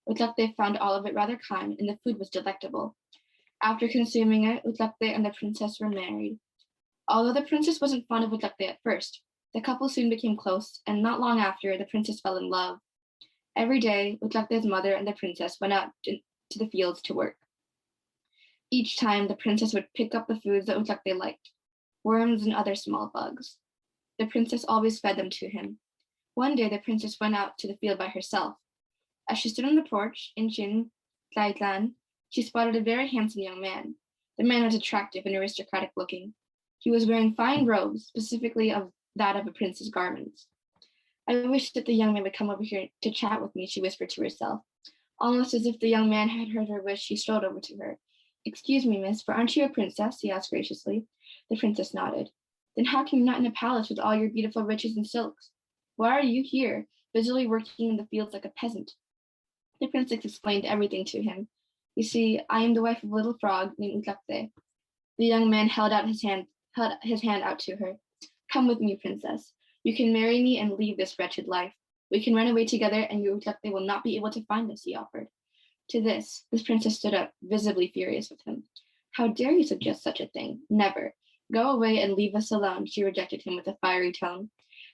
Utlakte found all of it rather kind and the food was delectable. After consuming it, Utlakte and the princess were married. Although the princess wasn't fond of Utlakte at first, the couple soon became close, and not long after, the princess fell in love. Every day, Utlakte's mother and the princess went out to the fields to work. Each time, the princess would pick up the foods that Utlakte liked, worms and other small bugs. The princess always fed them to him. One day, the princess went out to the field by herself. As she stood on the porch in Chin Tlaitlan, she spotted a very handsome young man. The man was attractive and aristocratic looking. He was wearing fine robes, specifically of that of a prince's garments. I wish that the young man would come over here to chat with me, she whispered to herself. Almost as if the young man had heard her wish, he strolled over to her. Excuse me, miss, but aren't you a princess? He asked graciously. The princess nodded. Then how come you're not in a palace with all your beautiful riches and silks? Why are you here, busily working in the fields like a peasant? The princess explained everything to him. You see, I am the wife of a little frog named Utlakte. The young man held his hand out to her. Come with me, princess. You can marry me and leave this wretched life. We can run away together and your Utlakte will not be able to find us, he offered. To this princess stood up, visibly furious with him. How dare you suggest such a thing? Never. Go away and leave us alone, she rejected him with a fiery tone.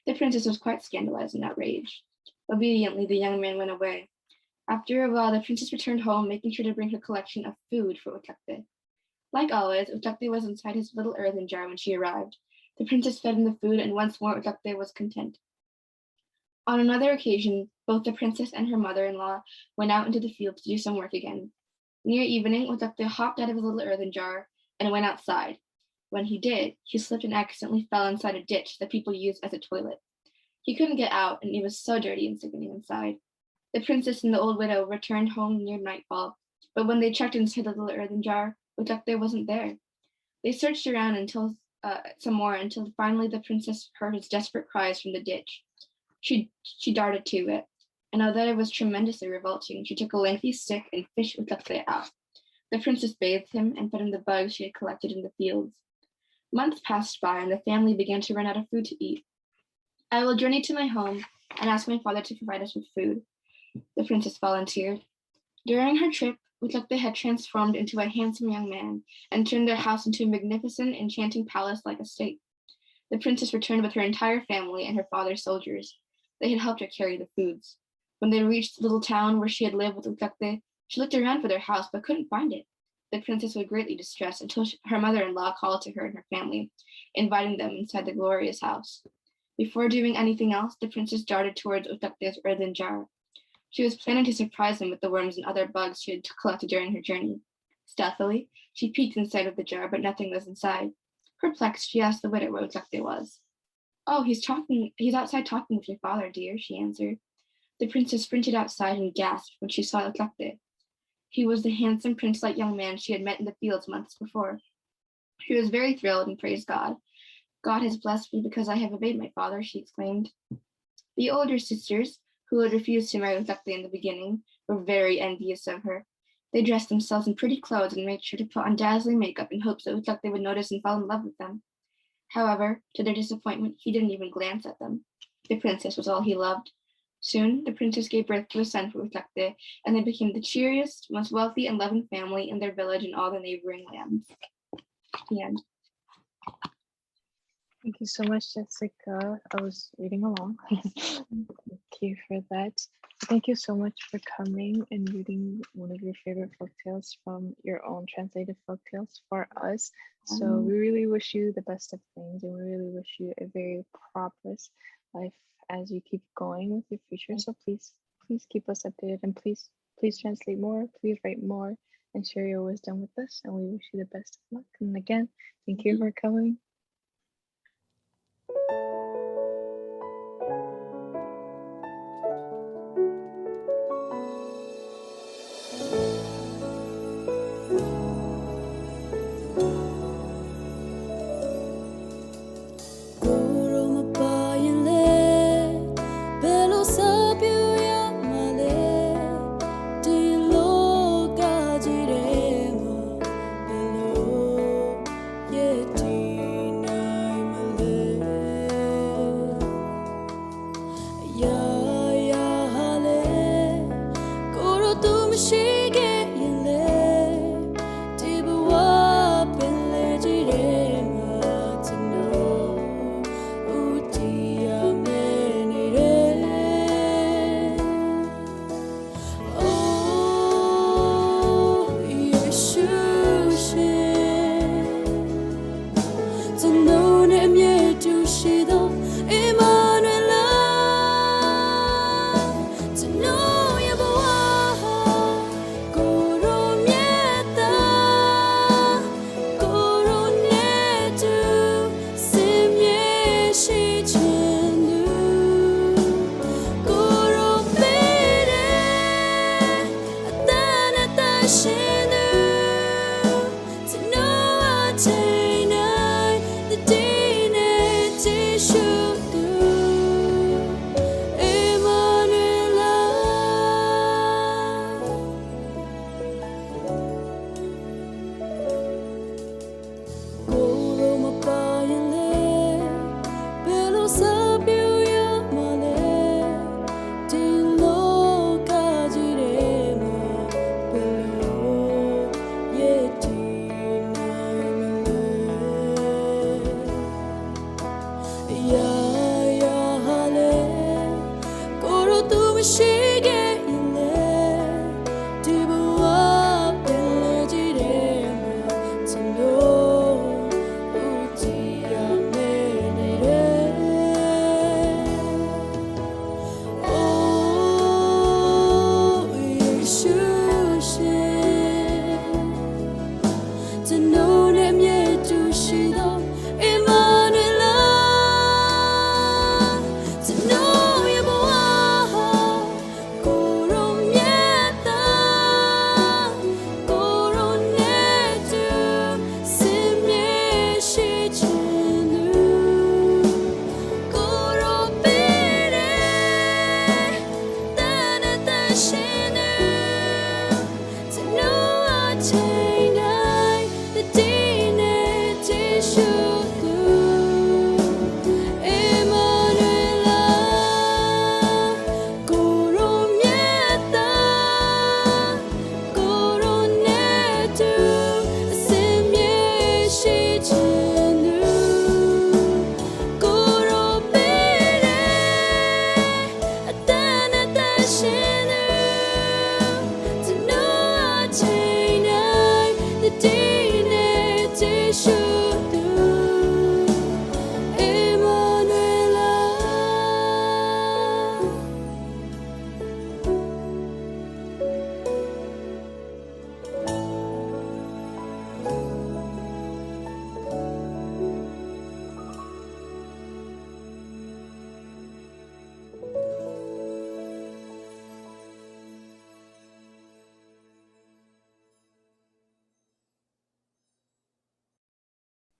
The princess was quite scandalized and outraged. Obediently, the young man went away. After a while, the princess returned home, making sure to bring her collection of food for Utlakte. Like always, Utlakte was inside his little earthen jar when she arrived. The princess fed him the food, and once more Utlakte was content. On another occasion, both the princess and her mother-in-law went out into the field to do some work again. Near evening, Utlakte hopped out of his little earthen jar and went outside. When he did, he slipped and accidentally fell inside a ditch that people used as a toilet. He couldn't get out, and it was so dirty and sickening inside. The princess and the old widow returned home near nightfall, but when they checked inside the little earthen jar, Utlakte wasn't there. They searched around until finally the princess heard his desperate cries from the ditch. She darted to it, and although it was tremendously revolting, she took a lengthy stick and fished Utlakte out. The princess bathed him and fed him the bugs she had collected in the fields. Months passed by, and the family began to run out of food to eat. I will journey to my home and ask my father to provide us with food, the princess volunteered. During her trip, Utlakte had transformed into a handsome young man and turned their house into a magnificent, enchanting palace-like estate. The princess returned with her entire family and her father's soldiers. They had helped her carry the foods. When they reached the little town where she had lived with Utlakte, she looked around for their house but couldn't find it. The princess was greatly distressed until her mother-in-law called to her and her family, inviting them inside the glorious house. Before doing anything else, the princess darted towards Utlakte's earthen jar. She was planning to surprise him with the worms and other bugs she had collected during her journey. Stealthily, she peeked inside of the jar, but nothing was inside. Perplexed, she asked the widow where Utlakte was. Oh, he's outside talking with your father, dear, she answered. The princess sprinted outside and gasped when she saw Utlakte. He was the handsome prince-like young man she had met in the fields months before. She was very thrilled and praised God. God has blessed me because I have obeyed my father, she exclaimed. The older sisters, who had refused to marry Utlakte in the beginning, were very envious of her. They dressed themselves in pretty clothes and made sure to put on dazzling makeup in hopes that Utlakte would notice and fall in love with them. However, to their disappointment, he didn't even glance at them. the princess was all he loved. Soon, the princess gave birth to a son for Utakte, and they became the cheeriest, most wealthy and loving family in their village and all the neighboring lands. The end. Thank you so much, Jessica. I was reading along. Thank you for that. Thank you so much for coming and reading one of your favorite folktales from your own translated folktales for us. So we really wish you the best of things, and we really wish you a very prosperous life as you keep going with your future. So please keep us updated, and please translate more, please write more, and share your wisdom with us. And we wish you the best of luck. And again, thank you for coming.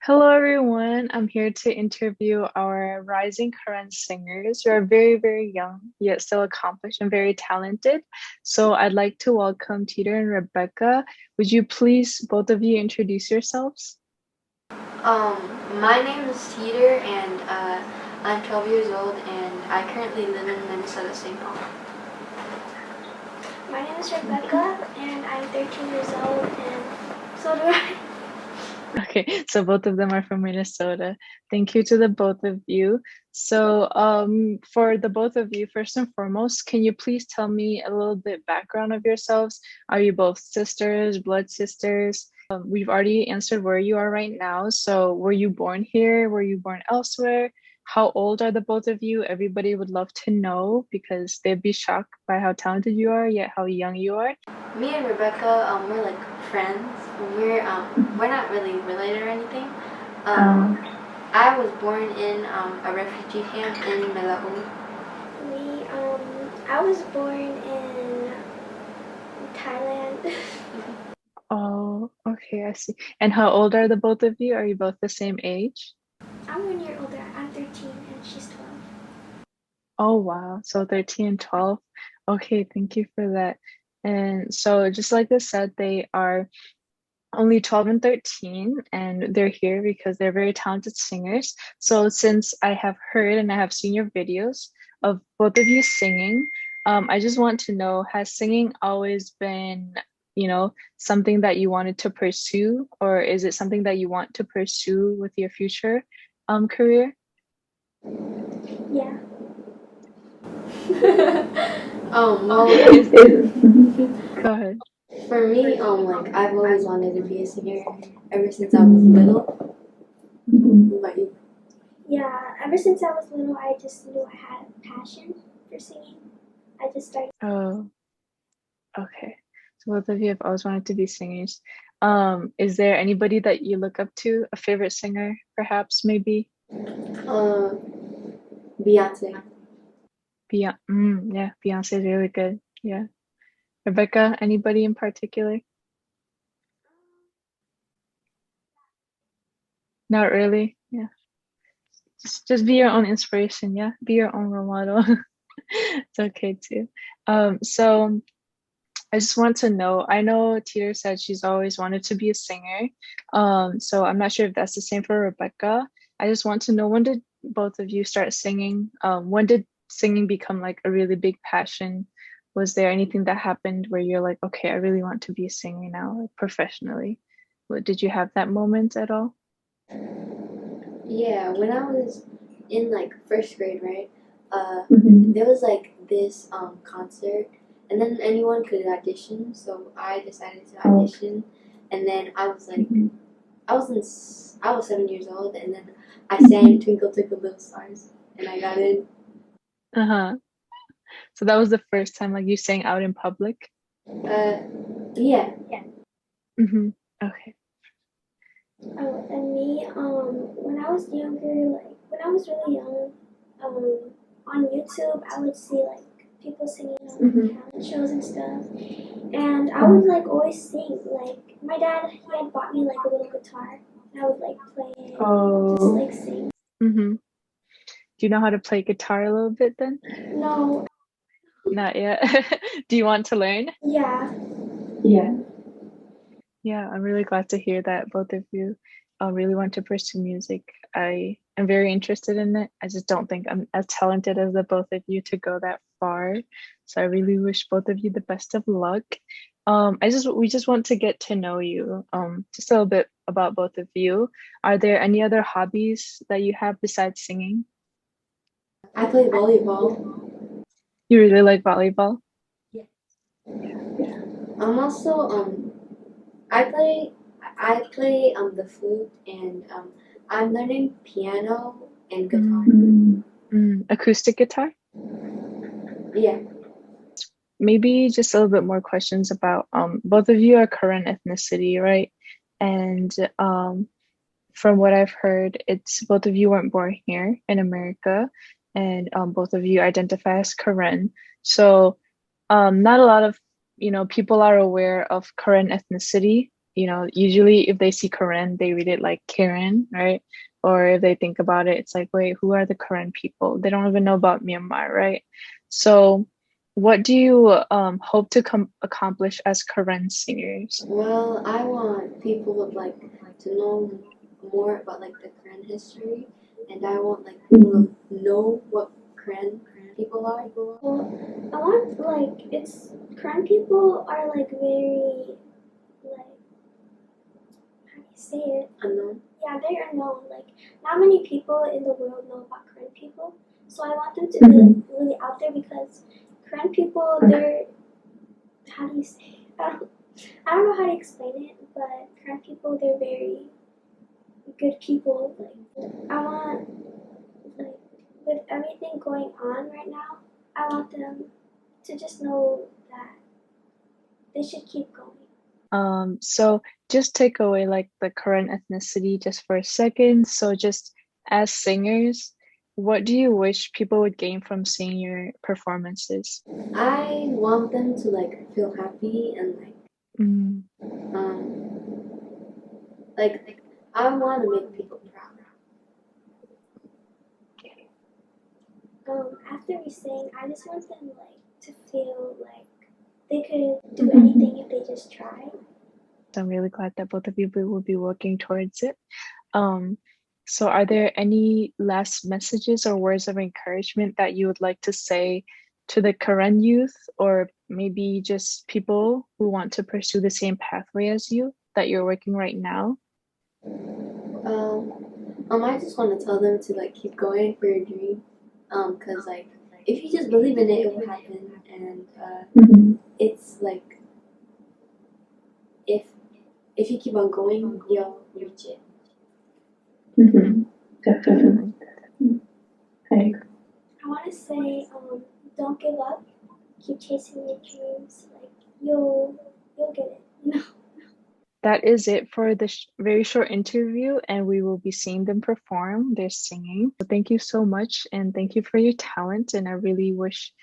Hello, everyone. I'm here to interview our rising current singers who are very, very young, yet still accomplished and very talented. So I'd like to welcome Teeter and Rebecca. Would you please, both of you, introduce yourselves? My name is Teeter, and I'm 12 years old and I currently live in Minnesota, St. Paul. My name is Rebecca and I'm 13 years old and so do I. Okay, so both of them are from Minnesota. Thank you to the both of you. So for the both of you, first and foremost, can you please tell me a little bit background of yourselves? Are you both sisters, blood sisters? We've already answered where you are right now. So were you born here? Were you born elsewhere? How old are the both of you? Everybody would love to know because they'd be shocked by how talented you are, yet how young you are. Me and Rebecca, we're like friends. We're not really related or anything. I was born in a refugee camp in Milwaukee. Me, I was born in Thailand. Oh, okay, I see. And how old are the both of you? Are you both the same age? I'm 1 year older. I'm 13 and she's 12. Oh, wow. So 13 and 12. Okay, thank you for that. And so just like I said, they are only 12 and 13 and they're here because they're very talented singers. So since I have heard and I have seen your videos of both of you singing, I just want to know, has singing always been, something that you wanted to pursue, or is it something that you want to pursue with your future career? Yeah. Well, Go ahead. for me, like I've always wanted to be a singer ever since I was little. What about you? Yeah, ever since I was little, I just knew I had a passion for singing. I just started. Oh, okay. So both of you have always wanted to be singers. Is there anybody that you look up to, a favorite singer, perhaps, maybe? Beyonce. Yeah, Beyonce is really good. Yeah. Rebecca, anybody in particular? Not really. Yeah. Just be your own inspiration. Yeah. Be your own role model. It's okay too. So I just want to know, I know Teeter said she's always wanted to be a singer. So I'm not sure if that's the same for Rebecca. I just want to know, when did both of you start singing? When did singing become like a really big passion? Was there anything that happened where you're like, okay, I really want to be a singer now, like professionally? Did you have that moment at all? Yeah, when I was in like first grade, right? There was like this concert, and then anyone could audition. So I decided to audition, and then I was like, I was 7 years old, and then I sang "Twinkle Twinkle Little Stars," and I got in. Uh-huh. So that was the first time like you sang out in public? Yeah. Mm-hmm. Okay. Oh, and me, when I was younger, like when I was really young, on YouTube, I would see like people singing on talent shows and stuff, and I would like always sing. Like my dad, he had bought me like a little guitar, and I would like play it, just like sing. Mm-hmm. Do you know how to play guitar a little bit then? No, Not yet. Do you want to learn? yeah. Yeah, I'm really glad to hear that both of you really want to pursue music. I am very interested in it. I just don't think I'm as talented as the both of you to go that far. So I really wish both of you the best of luck. We just want to get to know you. Just a little bit about both of you. Are there any other hobbies that you have besides singing? I play volleyball. You really like volleyball? I'm also I play the flute, and I'm learning piano and guitar. Acoustic guitar? Yeah. Maybe just a little bit more questions about both of you are Korean ethnicity, right? And from what I've heard, it's both of you weren't born here in America, and both of you identify as Korean. So not a lot of people are aware of Korean ethnicity. Usually if they see Korean, they read it like Karen, right? Or if they think about it, it's like, wait, who are the Korean people? They don't even know about Myanmar, right? So what do you hope to accomplish as Korean singers? Well, I want people like to know more about like the Korean history and I want like people to know what Korean people are. Well, I want like Korean people are like very like how do you say it? Unknown. Yeah, they're unknown. Like not many people in the world know about Korean people. So I want them to be like really out there because Korean people they're how do you say it? I don't know how to explain it, but Korean people they're very good people. Like I want like with everything going on right now, I want them to just know that they should keep going. So just take away like the current ethnicity just for a second. So just as singers, what do you wish people would gain from seeing your performances? I want them to like feel happy and like I want to make people proud. After we sing, I just want them like to feel like they could do anything if they just try. I'm really glad that both of you will be working towards it. So are there any last messages or words of encouragement that you would like to say to the Karen youth, or maybe just people who want to pursue the same pathway as you that you're working right now? I just want to tell them to like keep going for your dream. Cause like if you just believe in it, it will happen. And it's like if you keep on going, you'll reach it. Definitely. I want to say, don't give up. Keep chasing your dreams. Like you'll get it. You know. That is it for this very short interview, and we will be seeing them perform their singing. So thank you so much, and thank you for your talent. And I really wish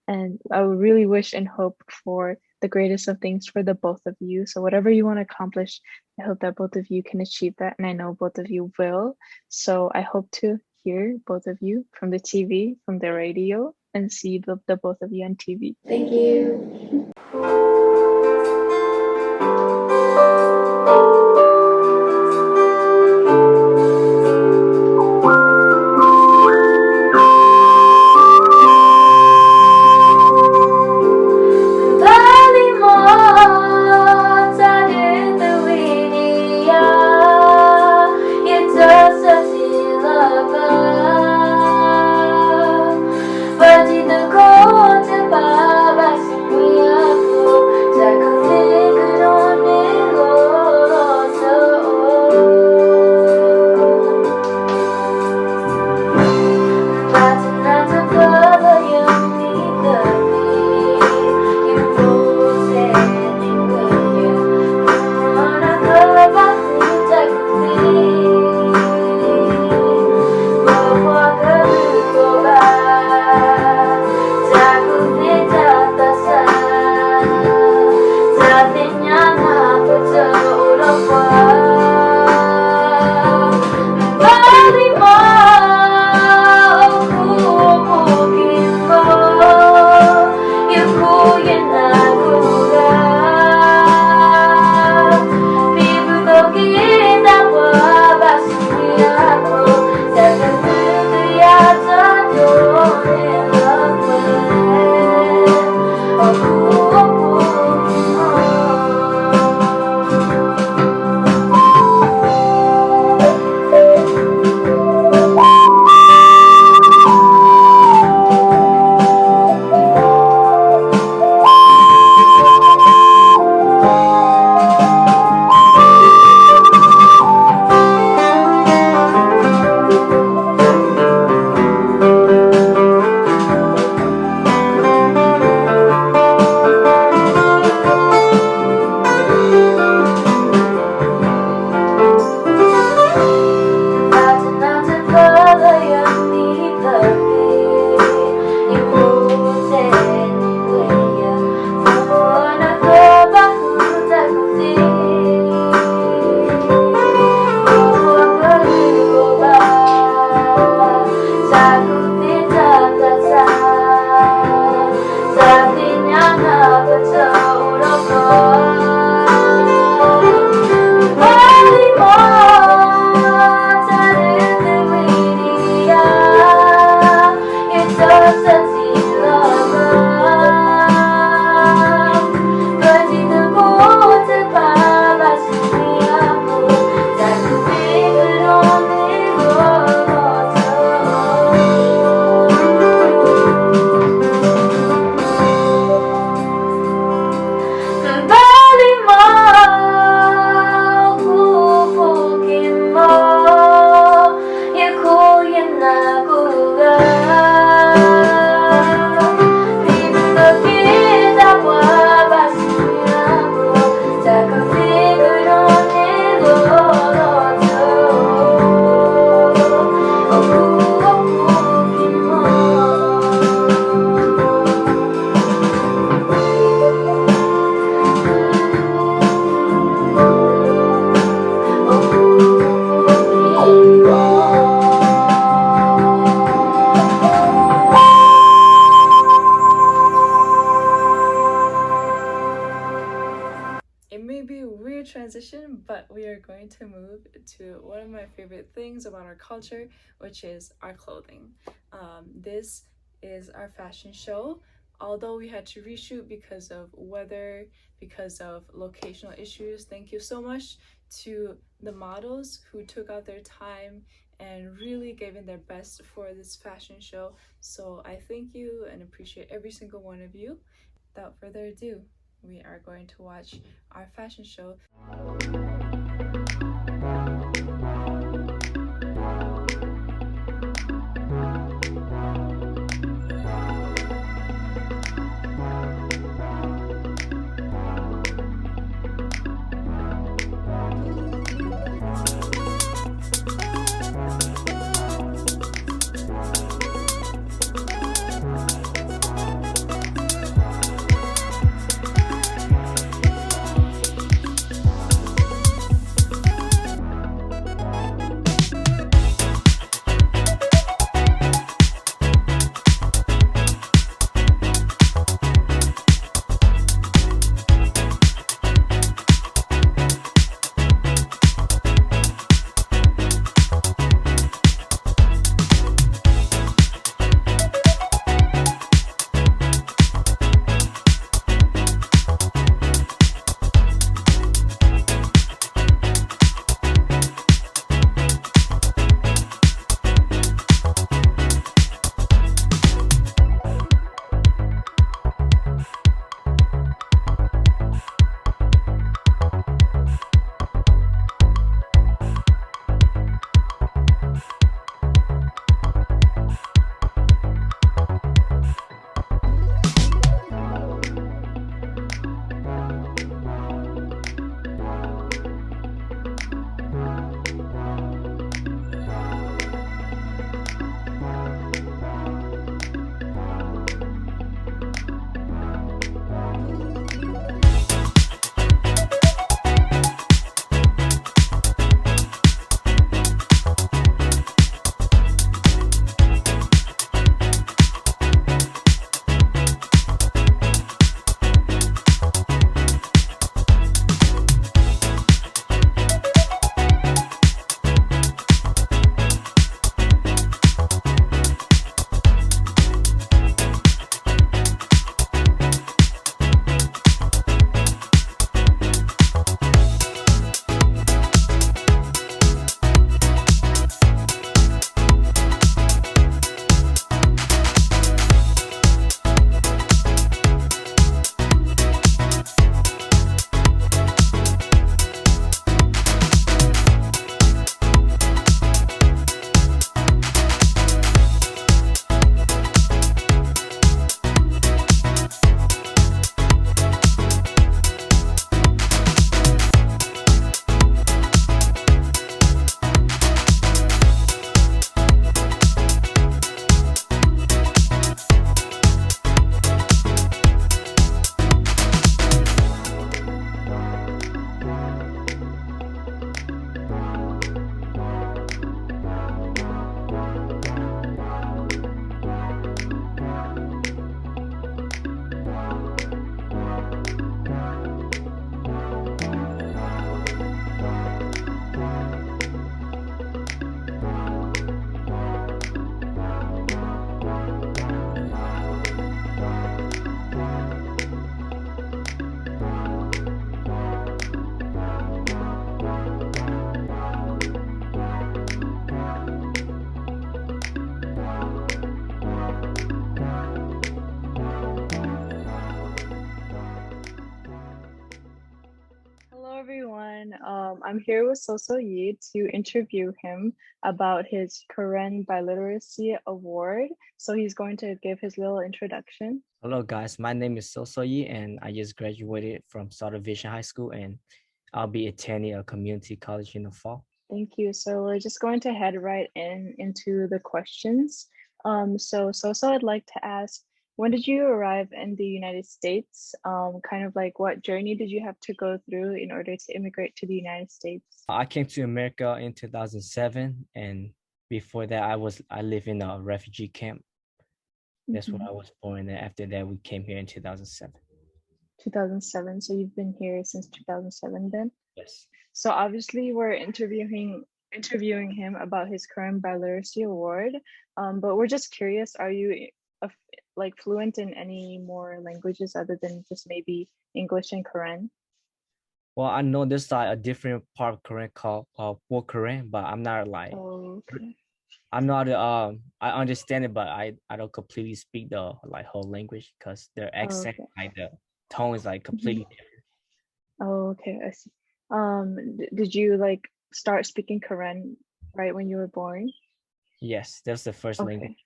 and hope for the greatest of things for the both of you. So whatever you want to accomplish, I hope that both of you can achieve that, and I know both of you will. So I hope to hear both of you from the TV, from the radio, and see the both of you on TV. Thank you. a transition, but we are going to move to one of my favorite things about our culture, which is our clothing. This is our fashion show. Although we had to reshoot because of weather, because of locational issues, thank you so much to the models who took out their time and really gave in their best for this fashion show. So I thank you and appreciate every single one of you. Without further ado, we are going to watch our fashion show. Everyone. I'm here with Soso Yi to interview him about his Korean Biliteracy Award. So he's going to give his little introduction. Hello guys, my name is Soso Yi and I just graduated from Southern Vision High School and I'll be attending a community college in the fall. Thank you. So we're just going to head right into the questions. So I'd like to ask, when did you arrive in the United States? Kind of like what journey did you have to go through in order to immigrate to the United States? I came to America in 2007 and before that I lived in a refugee camp. That's where I was born, and after that we came here in 2007. 2007. So you've been here since 2007 then? Yes. So obviously we're interviewing him about his current Literacy Award, but we're just curious, are you like fluent in any more languages other than just maybe English and Korean? Well, I know there's like a different part of Korean called folk Korean, but I'm not like Oh, okay. I'm not I understand it, but I don't completely speak the like whole language because their accent, Okay. like the tone is like completely different. Oh, okay, I see. Did you like start speaking Korean right when you were born? Yes, that's the first language.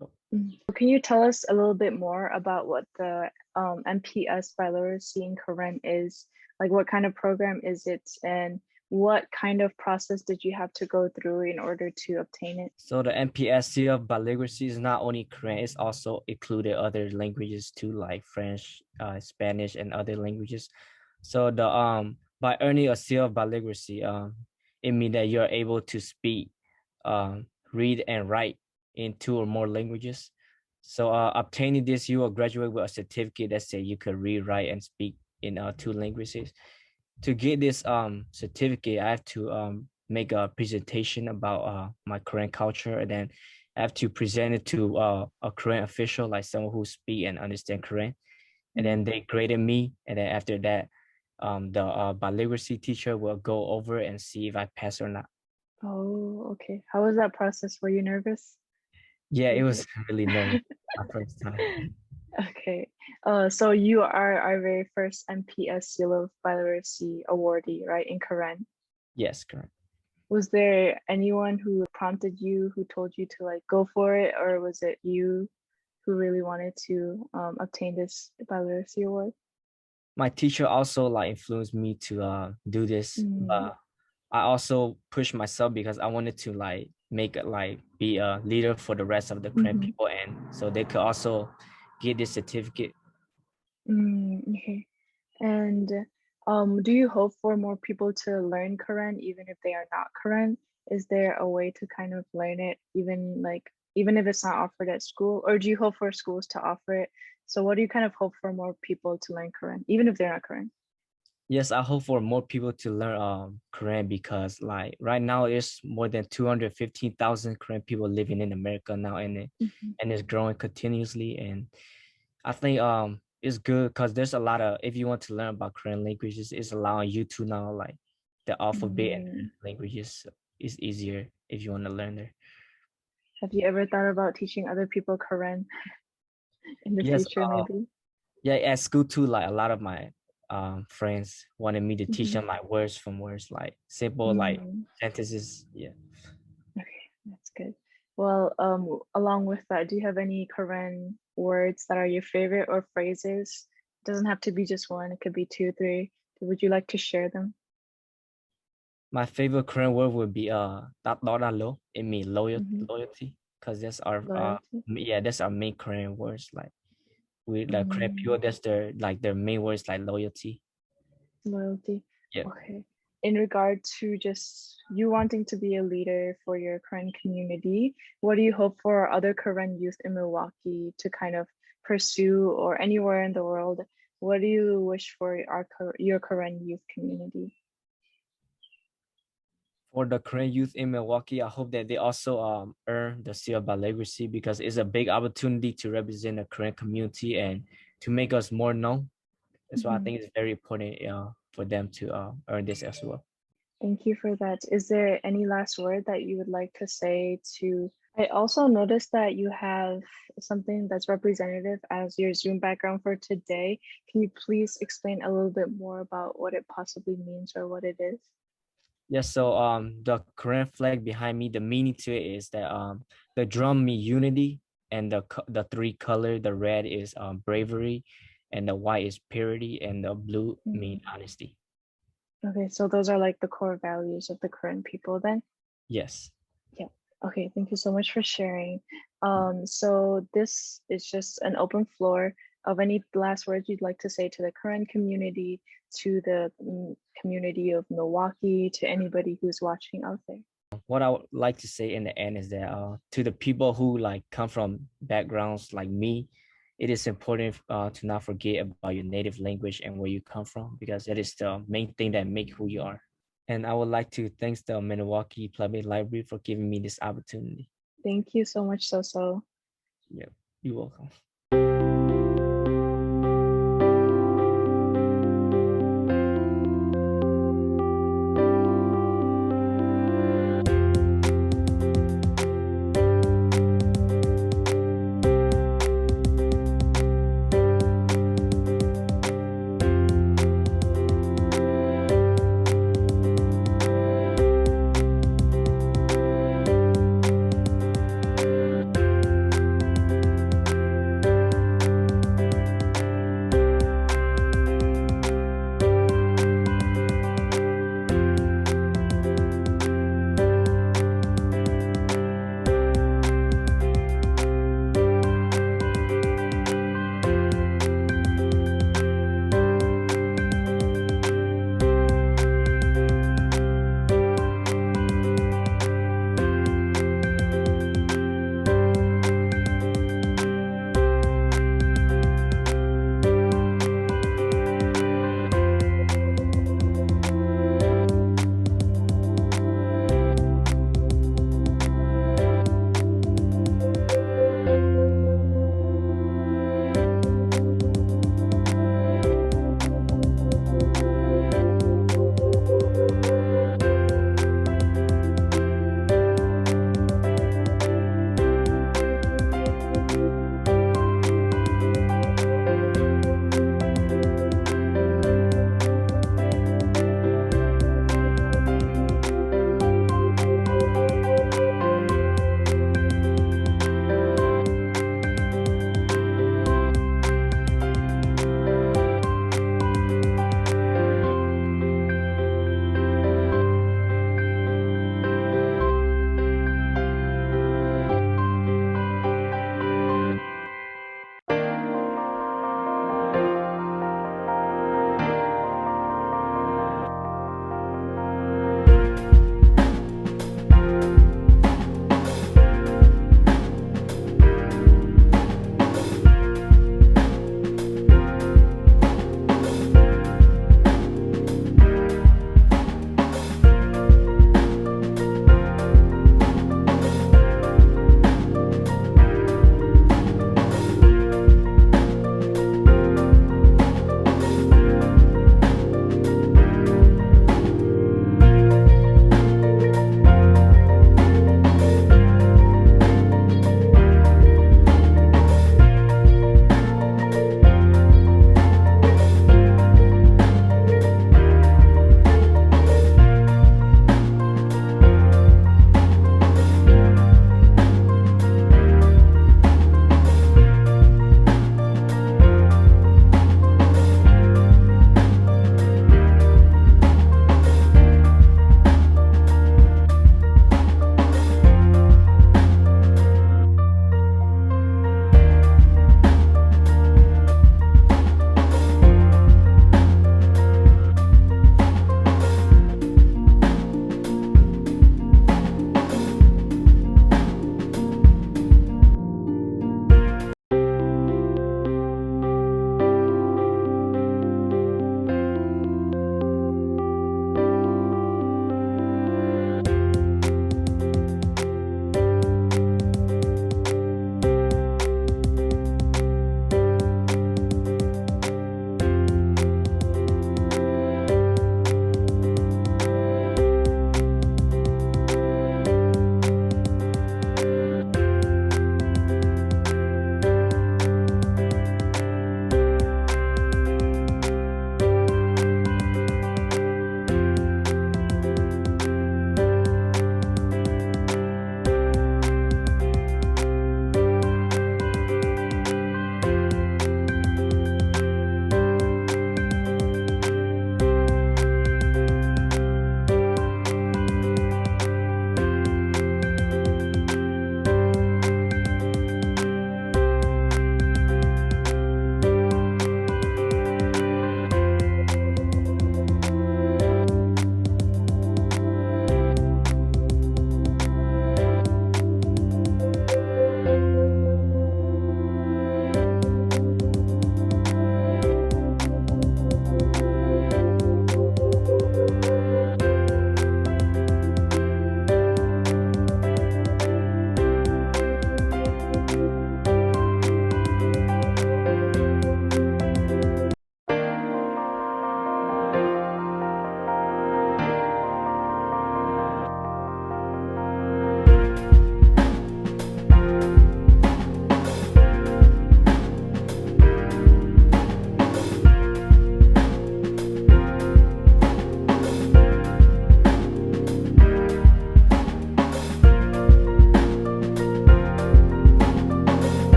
Okay. Can you tell us a little bit more about what the MPS Literacy in Korean is? Like what kind of program is it, and what kind of process did you have to go through in order to obtain it? So the MPSC of Literacy is not only Korean, it's also included other languages too, like French, Spanish, and other languages. So the by earning a seal of Literacy, it means that you're able to speak, read, and write in 2 or more languages. So obtaining this, you will graduate with a certificate that say you could read, write, and speak in 2 languages. To get this certificate, I have to make a presentation about my Korean culture, and then I have to present it to a Korean official, like someone who speak and understand Korean. And then they graded me, and then after that, the literacy teacher will go over and see if I pass or not. Oh, okay. How was that process? Were you nervous? Yeah, it was really nervous my first time. Okay. So you are our very first MPS Seal of Literacy awardee, right, in Korean? Yes, correct. Was there anyone who prompted you, who told you to like go for it, or was it you who really wanted to obtain this literacy award? My teacher also like influenced me to do this, but I also pushed myself because I wanted to like make it like be a leader for the rest of the Korean people, and so they could also get this certificate. Okay. And do you hope for more people to learn Korean even if they are not Korean? Is there a way to kind of learn it even if it's not offered at school, or do you hope for schools to offer it? So what do you kind of hope for more people to learn Korean even if they're not Korean? Yes, I hope for more people to learn Korean because like right now there's more than 215,000 Korean people living in America now, and it's growing continuously. And I think it's good because there's a lot of, if you want to learn about Korean languages, it's allowing you to know like the alphabet and languages is easier if you want to learn there. Have you ever thought about teaching other people Korean in the Yes, future maybe? yeah, at school too, like a lot of my friends wanted me to teach them like words from words, like simple like sentences. Yeah. Okay, that's good. Well, along with that, do you have any Korean words that are your favorite or phrases? It doesn't have to be just one, it could be 2, 3. Would you like to share them? My favorite Korean word would be "lo." It means loyalty, because that's our Loyalty. that's our main Korean words. Like we the Korean people, that's their main words like loyalty. Loyalty. Yeah. Okay. In regard to just you wanting to be a leader for your Korean community, what do you hope for other Korean youth in Milwaukee to kind of pursue, or anywhere in the world? What do you wish for your Korean youth community? For the Korean youth in Milwaukee, I hope that they also earn the seal by legacy, because it's a big opportunity to represent the Korean community and to make us more known. That's why I think it's very important for them to earn this as well. Thank you for that. Is there any last word that you would like to say to? I also noticed that you have something that's representative as your Zoom background for today. Can you please explain a little bit more about what it possibly means or what it is? Yes, so the Korean flag behind me, the meaning to it is that the drum mean unity, and the 3 color, the red is bravery, and the white is purity, and the blue mean honesty. Okay, so those are like the core values of the Korean people then? Yes. Yeah. Okay, thank you so much for sharing. So this is just an open floor of any last words you'd like to say to the Korean community, to the community of Milwaukee, to anybody who's watching out there. What I would like to say in the end is that to the people who like come from backgrounds like me, it is important to not forget about your native language and where you come from, because that is the main thing that make who you are. And I would like to thank the Milwaukee Public Library for giving me this opportunity. Thank you so much, Soso. Yeah, you're welcome.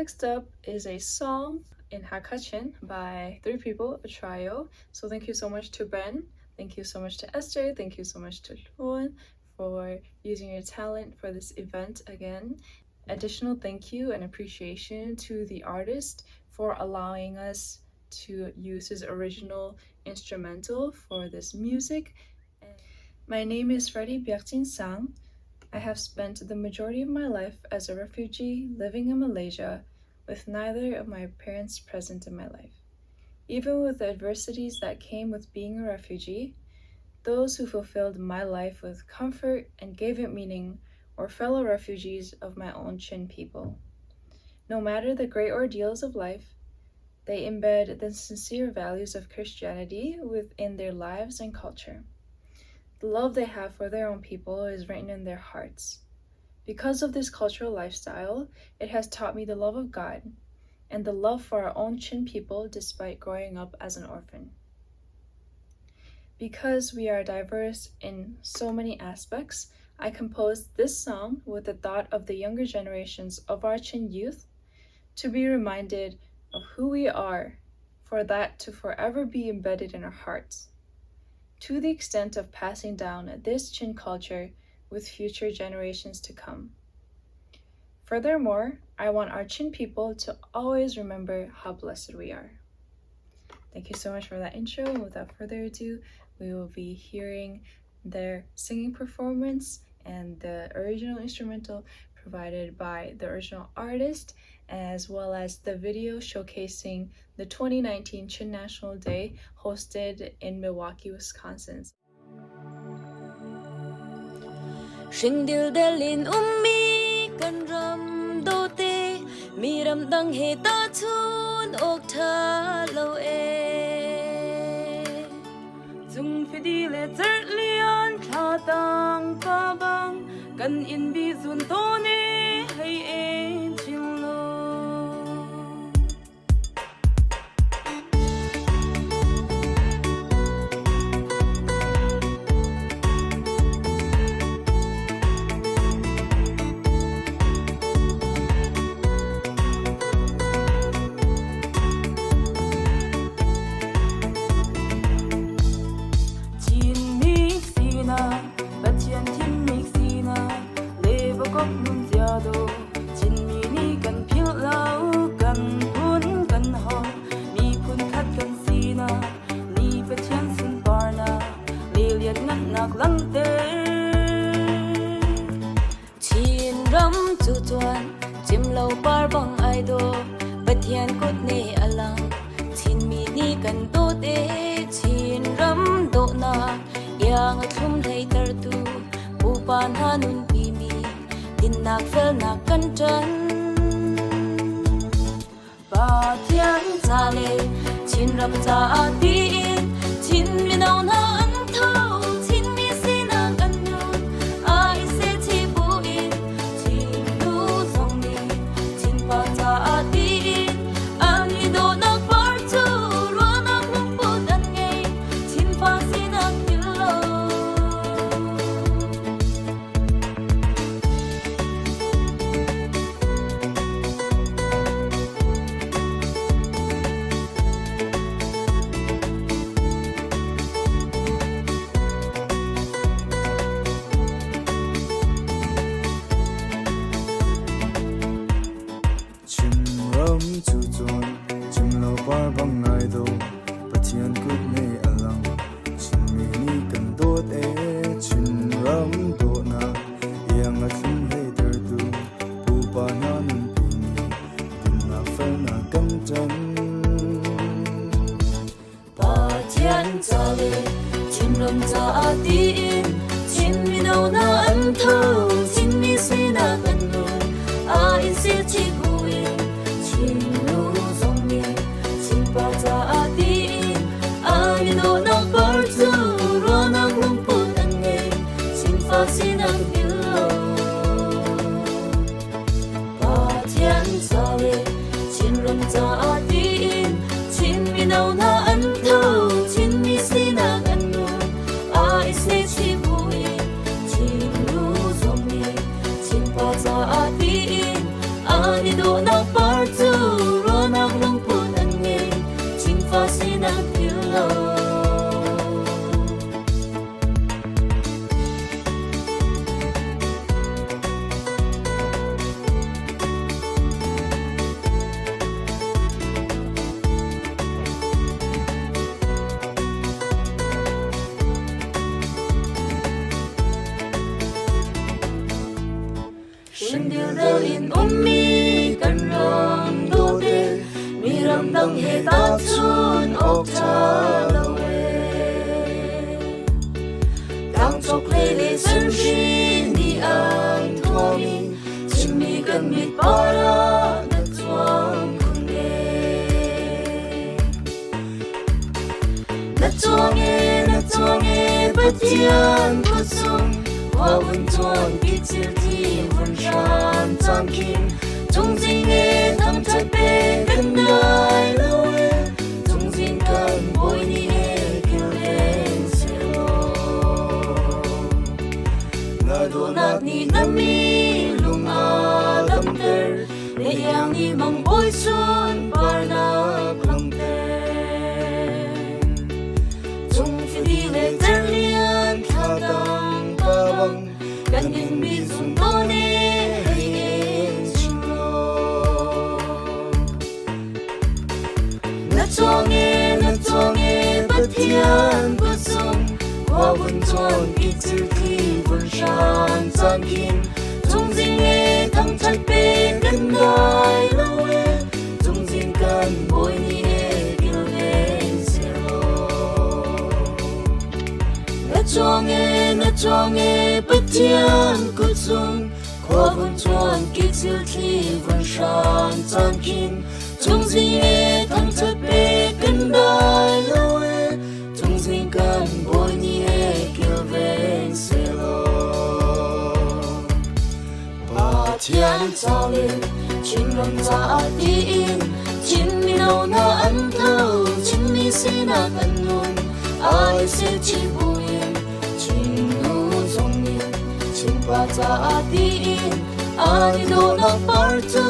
Next up is a song in Hakachin by 3 people, a trio. So thank you so much to Ben, thank you so much to Esther, thank you so much to Luan for using your talent for this event again. Additional thank you and appreciation to the artist for allowing us to use his original instrumental for this music. My name is Freddie Byakjin Sang. I have spent the majority of my life as a refugee living in Malaysia with neither of my parents present in my life. Even with the adversities that came with being a refugee, those who fulfilled my life with comfort and gave it meaning were fellow refugees of my own Chin people. No matter the great ordeals of life, they embed the sincere values of Christianity within their lives and culture. The love they have for their own people is written in their hearts. Because of this cultural lifestyle, it has taught me the love of God and the love for our own Chin people despite growing up as an orphan. Because we are diverse in so many aspects, I composed this song with the thought of the younger generations of our Chin youth to be reminded of who we are, for that to forever be embedded in our hearts, to the extent of passing down this Chin culture with future generations to come. Furthermore, I want our Chin people to always remember how blessed we are. Thank you so much for that intro, and without further ado, we will be hearing their singing performance and the original instrumental provided by the original artist, as well as the video showcasing the 2019 Chin National Day hosted in Milwaukee, Wisconsin. Shindil delin kan ram do te miram dang he ta chun ok tha lo e zum fidi le zert lian tha tang ka bang kan in bi zun to ne hay en chin lo Ani do na part Shindil dal in ummi kan ram do de miram dang he ta chun ok tha lo e Kang chok le le san shi ni ang thua mi chin mi kan mi para na chuang kun ne na chuang e bất thiên bất sung hoa vun chuan ki chil thi vun shan chan kim chung jing e tham chat pe kan dai lo e chung jing kan boy ni e kil len se lo na do na ni na mi lung a dam ter le yang ni mang boy sun par na klang ter chung fi di le ter lian kha dang ba bang kan in mi zum do ne hey en chim lo na chong e bất thiên bất sung hoa vun chuan ki chil thi vun shan chan kim chung jing e tham chat pe kan dai lo e chung jing kan boy ni e kil len se lo na chong e bất thiên bất sung hoa vun chuan ki chil thi vun shan chan kim chung jing e tham chat pe kan dai lo e chung jing kan boy ni e kil len se lo ba thiên cha lên chin ram cha ti in chin mi no na an thâu chin mi si na kan nun ai se chi bu in chin nu zong in chin pa cha ti in ai do na par tu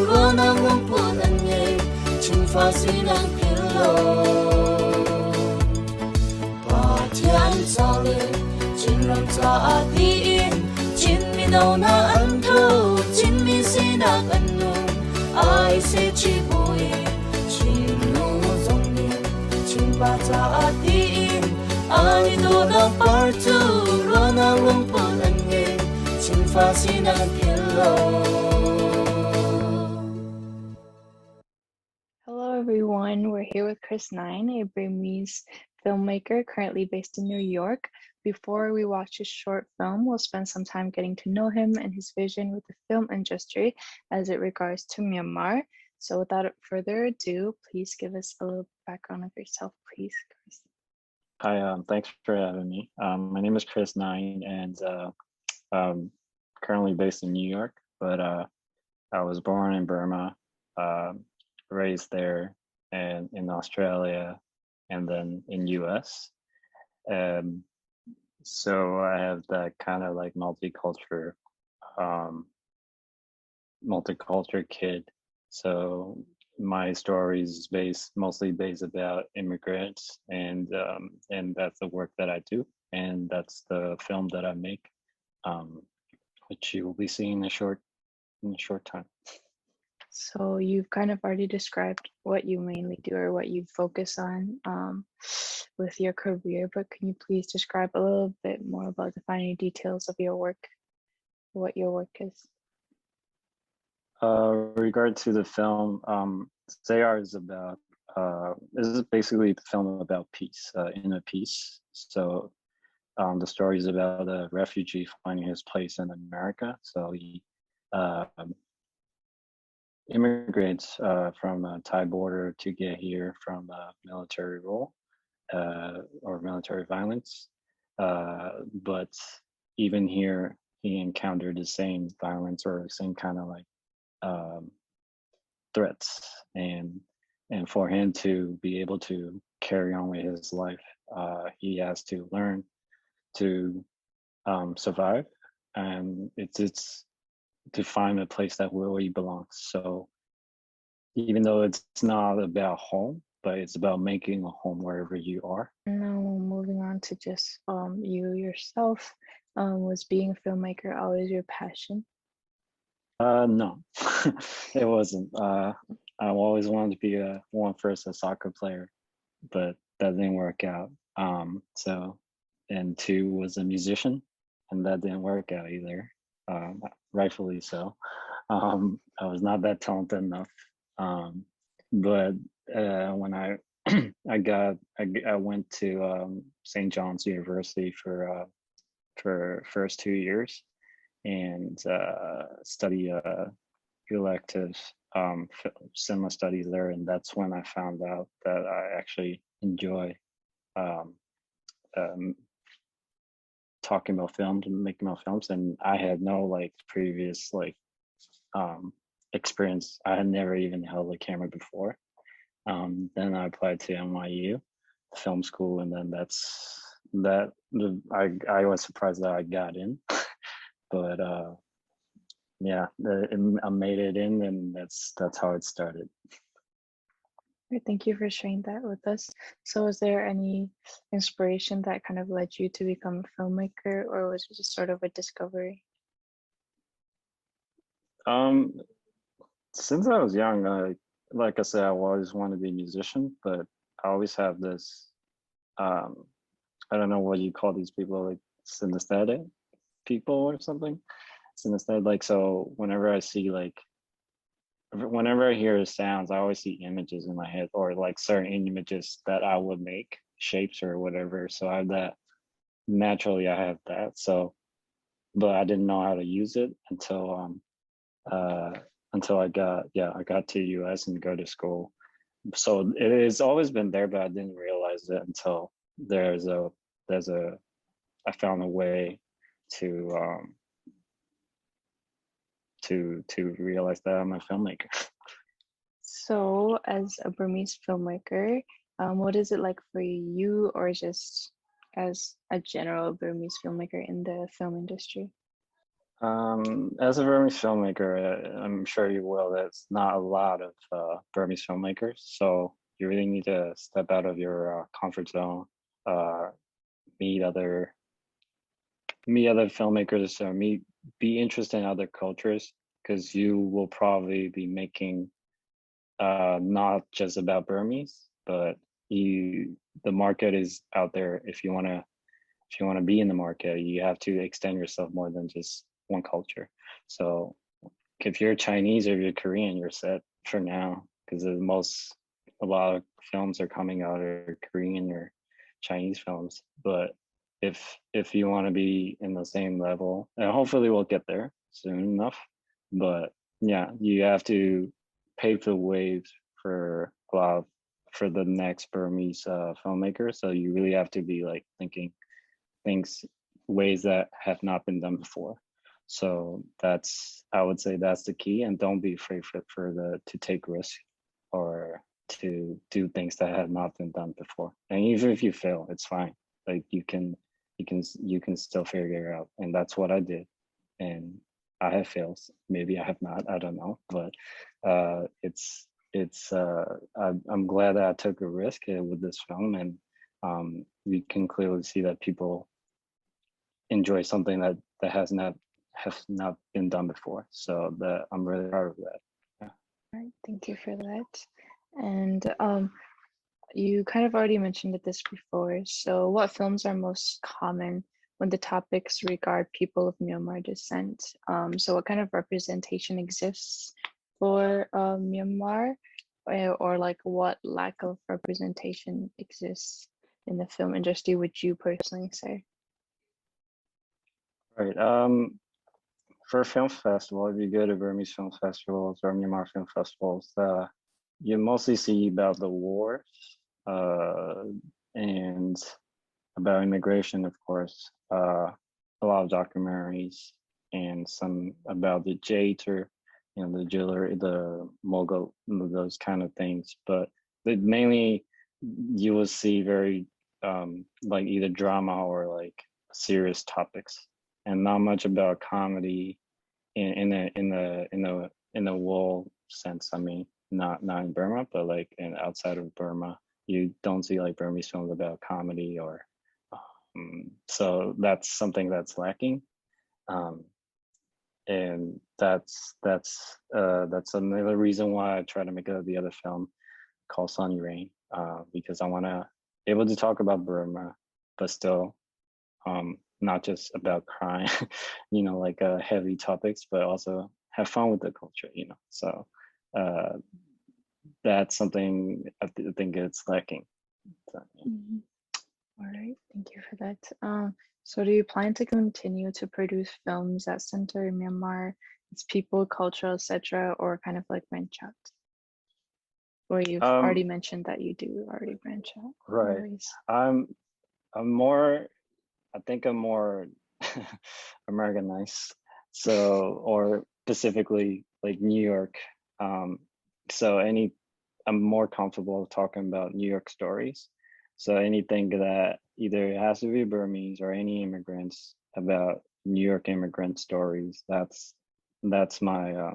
ro na ngom pun an ye chin fa si na pil lo ba thiên cha lên chin ram cha ti in chin mi no na an thâu chin mi si na kan nun ai se chi bu in chin nu zong in chin pa cha ti in ai do na par tu ro na ngom pun an ye chin fa si na pil lo Hello, everyone. We're here with Chris Nine, a Burmese filmmaker currently based in New York. Before we watch his short film, we'll spend some time getting to know him and his vision with the film industry as it regards to Myanmar. So without further ado, please give us a little background of yourself, please, Chris. Hi, thanks for having me. My name is Chris Nine, and currently based in New York, but I was born in Burma, raised there, and in Australia, and then in US. So I have that kind of like multicultural kid. So my story is mostly based about immigrants, and that's the work that I do, and that's the film that I make, which you will be seeing in a short time. So you've kind of already described what you mainly do or what you focus on with your career, but can you please describe a little bit more about the finer details of your work, what your work is? Regard to the film, Sayar is about this is basically a film about peace, inner peace. So the story is about a refugee finding his place in America. So he immigrates from a Thai border to get here from military rule or military violence. But even here, he encountered the same violence or same kind of like threats, and for him to be able to carry on with his life, he has to learn to survive, and it's to find a place that where he belongs. So even though it's not about home, but it's about making a home wherever you are. Now moving on to just you yourself, was being a filmmaker always your passion? No, it wasn't. I always wanted to be first a soccer player, but that didn't work out. So, and two was a musician, and that didn't work out either. rightfully so. I was not that talented enough. But when I I went to St. John's University for first 2 years and study elective cinema studies there, and that's when I found out that I actually enjoy um, um, talking about films and making about films, and I had no like previous like experience. I had never even held a camera before. Then I applied to NYU film school, and then I was surprised that I got in, but yeah, I made it in, and that's how it started. Thank you for sharing that with us. So was there any inspiration that kind of led you to become a filmmaker, or was it just sort of a discovery? Since I was young, like I said, I always wanted to be a musician, but I always have this, I don't know what you call these people, like synesthetic people or something. Synesthetic, like, so whenever I see like, whenever I hear sounds, I always see images in my head, or like certain images that I would make, shapes or whatever. So I have that, naturally I have that. So, but I didn't know how to use it until I got to US and go to school. So it has always been there, but I didn't realize it until I found a way to realize that I'm a filmmaker. So as a Burmese filmmaker, what is it like for you, or just as a general Burmese filmmaker in the film industry? As a Burmese filmmaker, I'm sure you will, there's not a lot of Burmese filmmakers. So you really need to step out of your comfort zone, meet other filmmakers, or be interested in other cultures, because you will probably be making not just about Burmese, but the market is out there. If you want to be in the market, you have to extend yourself more than just one culture. So if you're Chinese or you're Korean, you're set for now, because a lot of films are coming out are Korean or Chinese films. But if you want to be in the same level, and hopefully we'll get there soon enough, but yeah, you have to pave the way for the next Burmese filmmaker. So you really have to be like thinking ways that have not been done before. So I would say that's the key, and don't be afraid to take risks or to do things that have not been done before. And even if you fail, it's fine. Like you can still figure it out, and that's what I did. And I have failed. Maybe I have not. I don't know. But I'm glad that I took a risk with this film, and we can clearly see that people enjoy something that has not been done before. So I'm really proud of that. Yeah. All right, thank you for that. And you kind of already mentioned this before. So what films are most common when the topics regard people of Myanmar descent? So what kind of representation exists for Myanmar, or like what lack of representation exists in the film industry, would you personally say? Right. For a film festival, if you go to Burmese film festivals or Myanmar film festivals, you mostly see about the wars and about immigration, of course. A lot of documentaries and some about the jade, or the jewelry, the mogul, those kind of things. But mainly you will see very like either drama or like serious topics, and not much about comedy in the world sense. I mean, not in Burma, but like outside of Burma, you don't see like Burmese films about comedy, or so that's something that's lacking. And that's another reason why I try to make the other film called Sunny Rain, because I want to able to talk about Burma, but still not just about crime, like heavy topics, but also have fun with the culture, So that's something I think it's lacking. So, All right, thank you for that. So do you plan to continue to produce films that center Myanmar, its people, culture, etc., or kind of like branch out? Or you've already mentioned that you do already branch out. Right. I'm more. I think I'm more Americanized. So, or specifically like New York. So I'm more comfortable talking about New York stories. So anything that either has to be Burmese or any immigrants about New York immigrant stories, that's my I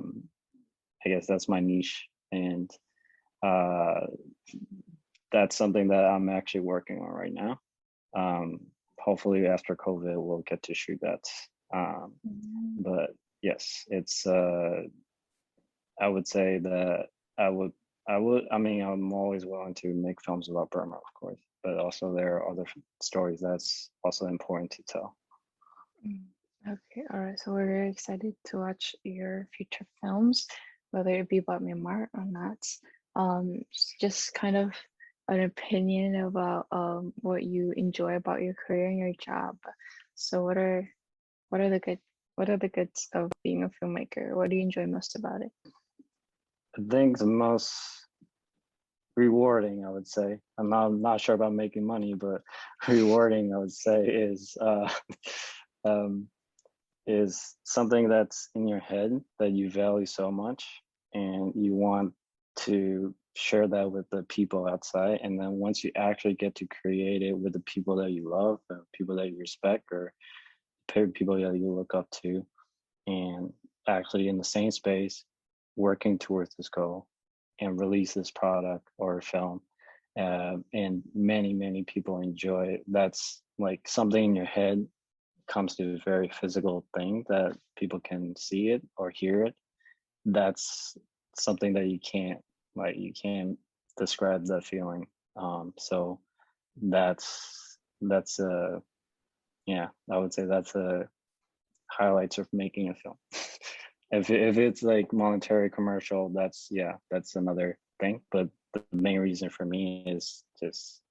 guess that's my niche, and that's something that I'm actually working on right now. Hopefully after COVID we'll get to shoot that. But yes, it's I would say that I'm always willing to make films about Burma, of course, but also there are other stories that's also important to tell. Okay, all right. So we're very excited to watch your future films, whether it be about Myanmar or not. Just kind of an opinion about what you enjoy about your career and your job. So what are the goods of being a filmmaker? What do you enjoy most about it? I think the most rewarding, I would say, I'm not sure about making money, but rewarding, I would say, is something that's in your head that you value so much, and you want to share that with the people outside. And then once you actually get to create it with the people that you love, or people that you respect, or people that you look up to, and actually in the same space working towards this goal and release this product or film, and many people enjoy it, that's like something in your head comes to a very physical thing that people can see it or hear it. That's something that you can't describe that feeling. So that's yeah, I would say that's a highlights of making a film. If it's like monetary commercial, that's another thing, but the main reason for me is just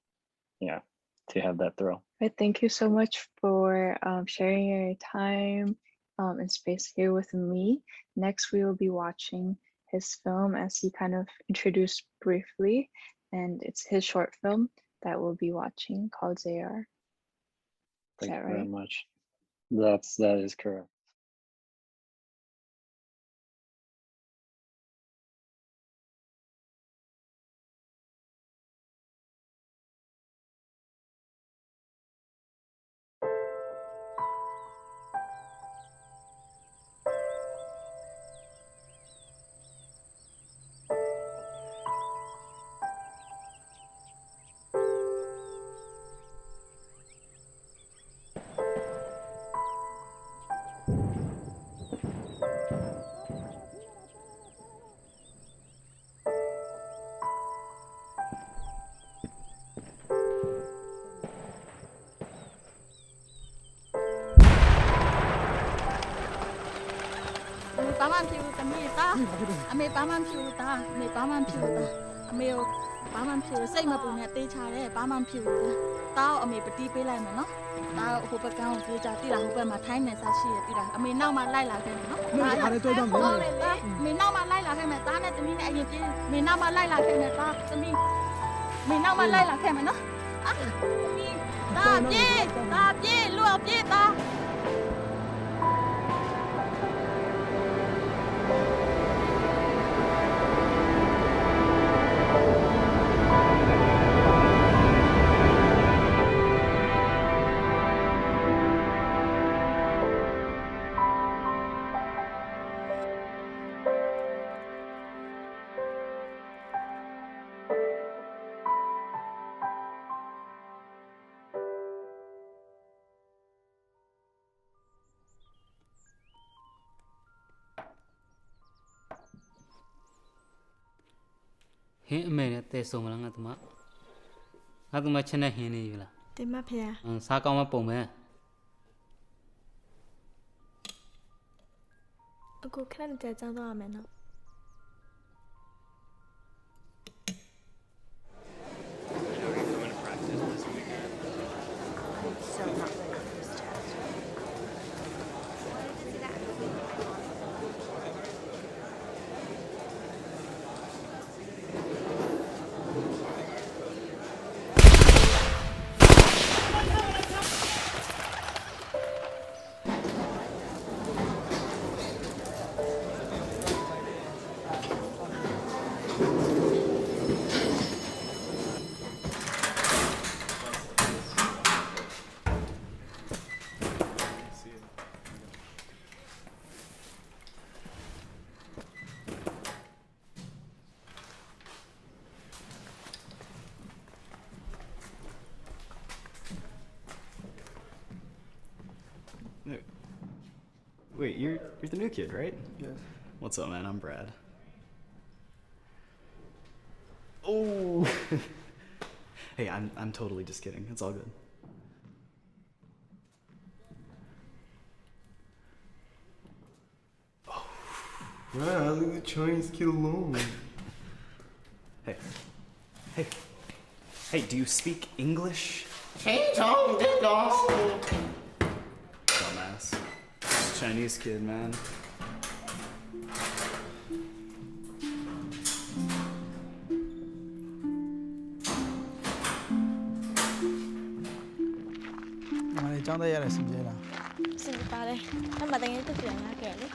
to have that thrill. Right, thank you so much for sharing your time and space here with me. Next, we will be watching his film, as he kind of introduced briefly, and it's his short film that we'll be watching called Zayar. Thank you right? very much. That is correct. Paman piu kami ta, ame paman piu ta, me paman piu ta, ame paman piu စိတ်မပူနဲ့တေးချတယ် paman piu တာအမေပတိပေးလိုက်မယ်နော်တာဟိုဘက်ကန်းကိုပြေးကြတိလားဟိုဘက်မှာထိုင်းနေစားရှိရတိလားအမေနောက်မှလိုက်လာခဲ့မယ်နော်တာရတယ်တွေ့တော့မယ်မေနောက်မှလိုက်လာခဲ့မယ်တာနဲ့သမီးနဲ့အရင်ပြေးမေနောက်မှလိုက်လာခဲ့မယ်တာသမီးမေနောက်မှလိုက်လာခဲ့မယ်နော်သမီးတာပြေးလွတ်ပြေးတာ ဟင်းအမေနဲ့တဲဆုံမလားငါသမချက်နဲ့ဟင်းနေပြီလားတင်မဖေ။စားကောင်းမပုံမဲ အခုခဏတည်းကြောင်းသွားရမယ်နော် Wait, you're the new kid, right? Yes. What's up, man? I'm Brad. Oh. Hey, I'm totally just kidding. It's all good. Wow, leave the Chinese kid alone. Hey, do you speak English? Dumbass. Chinese kid, man. Mày trong đây là xin gì nào? Xin ba đây. Em bà đánh tôi tiền nha kẻ đấy.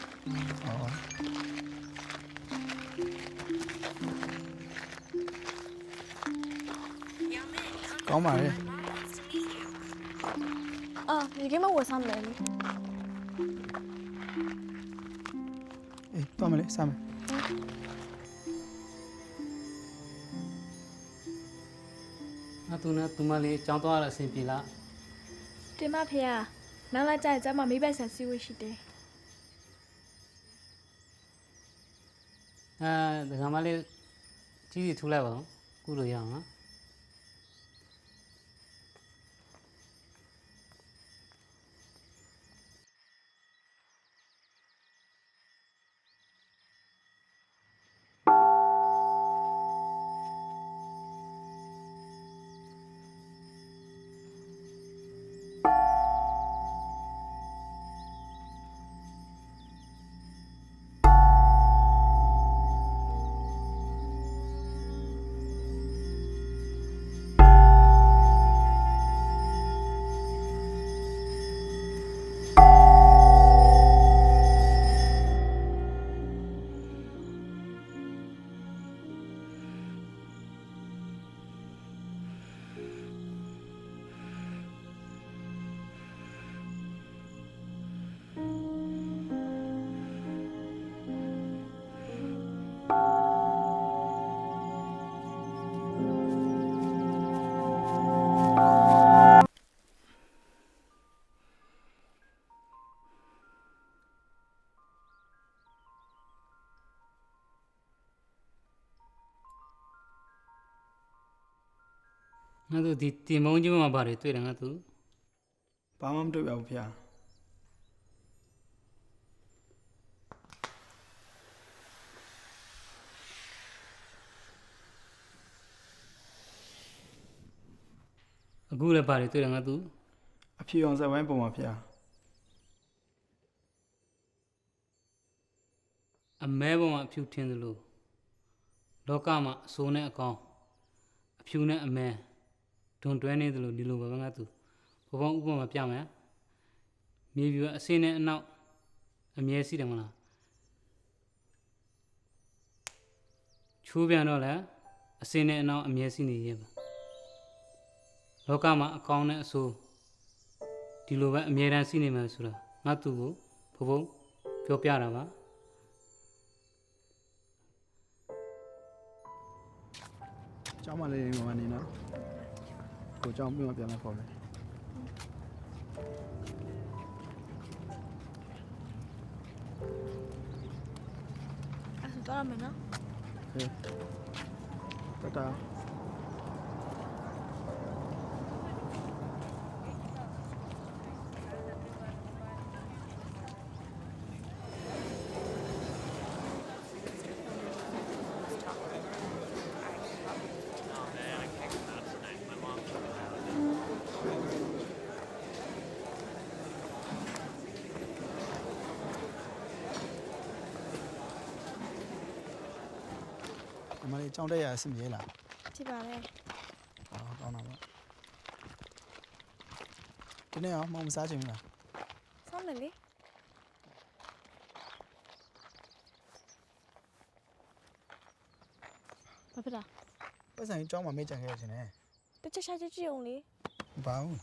Có mà đi. 이게 뭐 워삼네. Ê, to mày đấy, sao mày? Tuna tumali chong toa la sin pi la. တင်မဖေရနောက်လာကြရင်ကျမမိဘဆန်စီဝေးရှိတယ် ဒါကမှလေးကြီးကြီးထူလိုက်ပါဦးကုလို့ရအောင်နော် ငါတို့ဒီတင်မုံကြီးမှာပါတယ်တွေ့တယ်ငါတို့ ဘာမှမတွေ့ပါဘူးဖေ အခုလည်းပါတယ်တွေ့တယ်ငါတို့ အဖြူအောင်ဇက်ဝိုင်းပုံပါဖေ အမဲပုံကအဖြူထင်းသလိုလောကမှာအဆိုးနဲ့အကောင်းအဖြူနဲ့အမဲဒွန်တွဲနေသလိုဒီလိုပဲငါတို့ဘဘုံဥပမာပြမယ်မြေပြူကအစင်းနဲ့အနောက်အမြဲစီးတယ်မလားချိုးပြန်တော့လည်းအစင်းနဲ့အနောက်အမြဲစီးနေရဲ့ပါလောကမှာအကောင်းနဲ့အဆိုးဒီလိုပဲအမြဲတမ်းစီးနေမှာဆိုတာငါတို့ကိုဘဘုံပြောပြတာပါ ကျောင်းမလေးနေမှာနေနော်ကိုကျောင်းပြီးမှပြန်လာခေါ်မယ် အဲ့ဒါတော့မယ်နော် ဟေးတတာ ကျောင်းတက်ရအဆင်ပြေလား ကြည့်ပါလေ ဟောကောင်းတာပေါ့ဒီနေ့ရောမောင်မစားချင်ဘူးလား ဆောင်းတယ်လေ ဘာဖြစ်တာ ပတ်စံကျောင်းမှာမေ့ကြံခဲ့ရခြင်းနဲ့ တစ်ချက်ချက်ကြည့်အောင်လေ မပါဘူး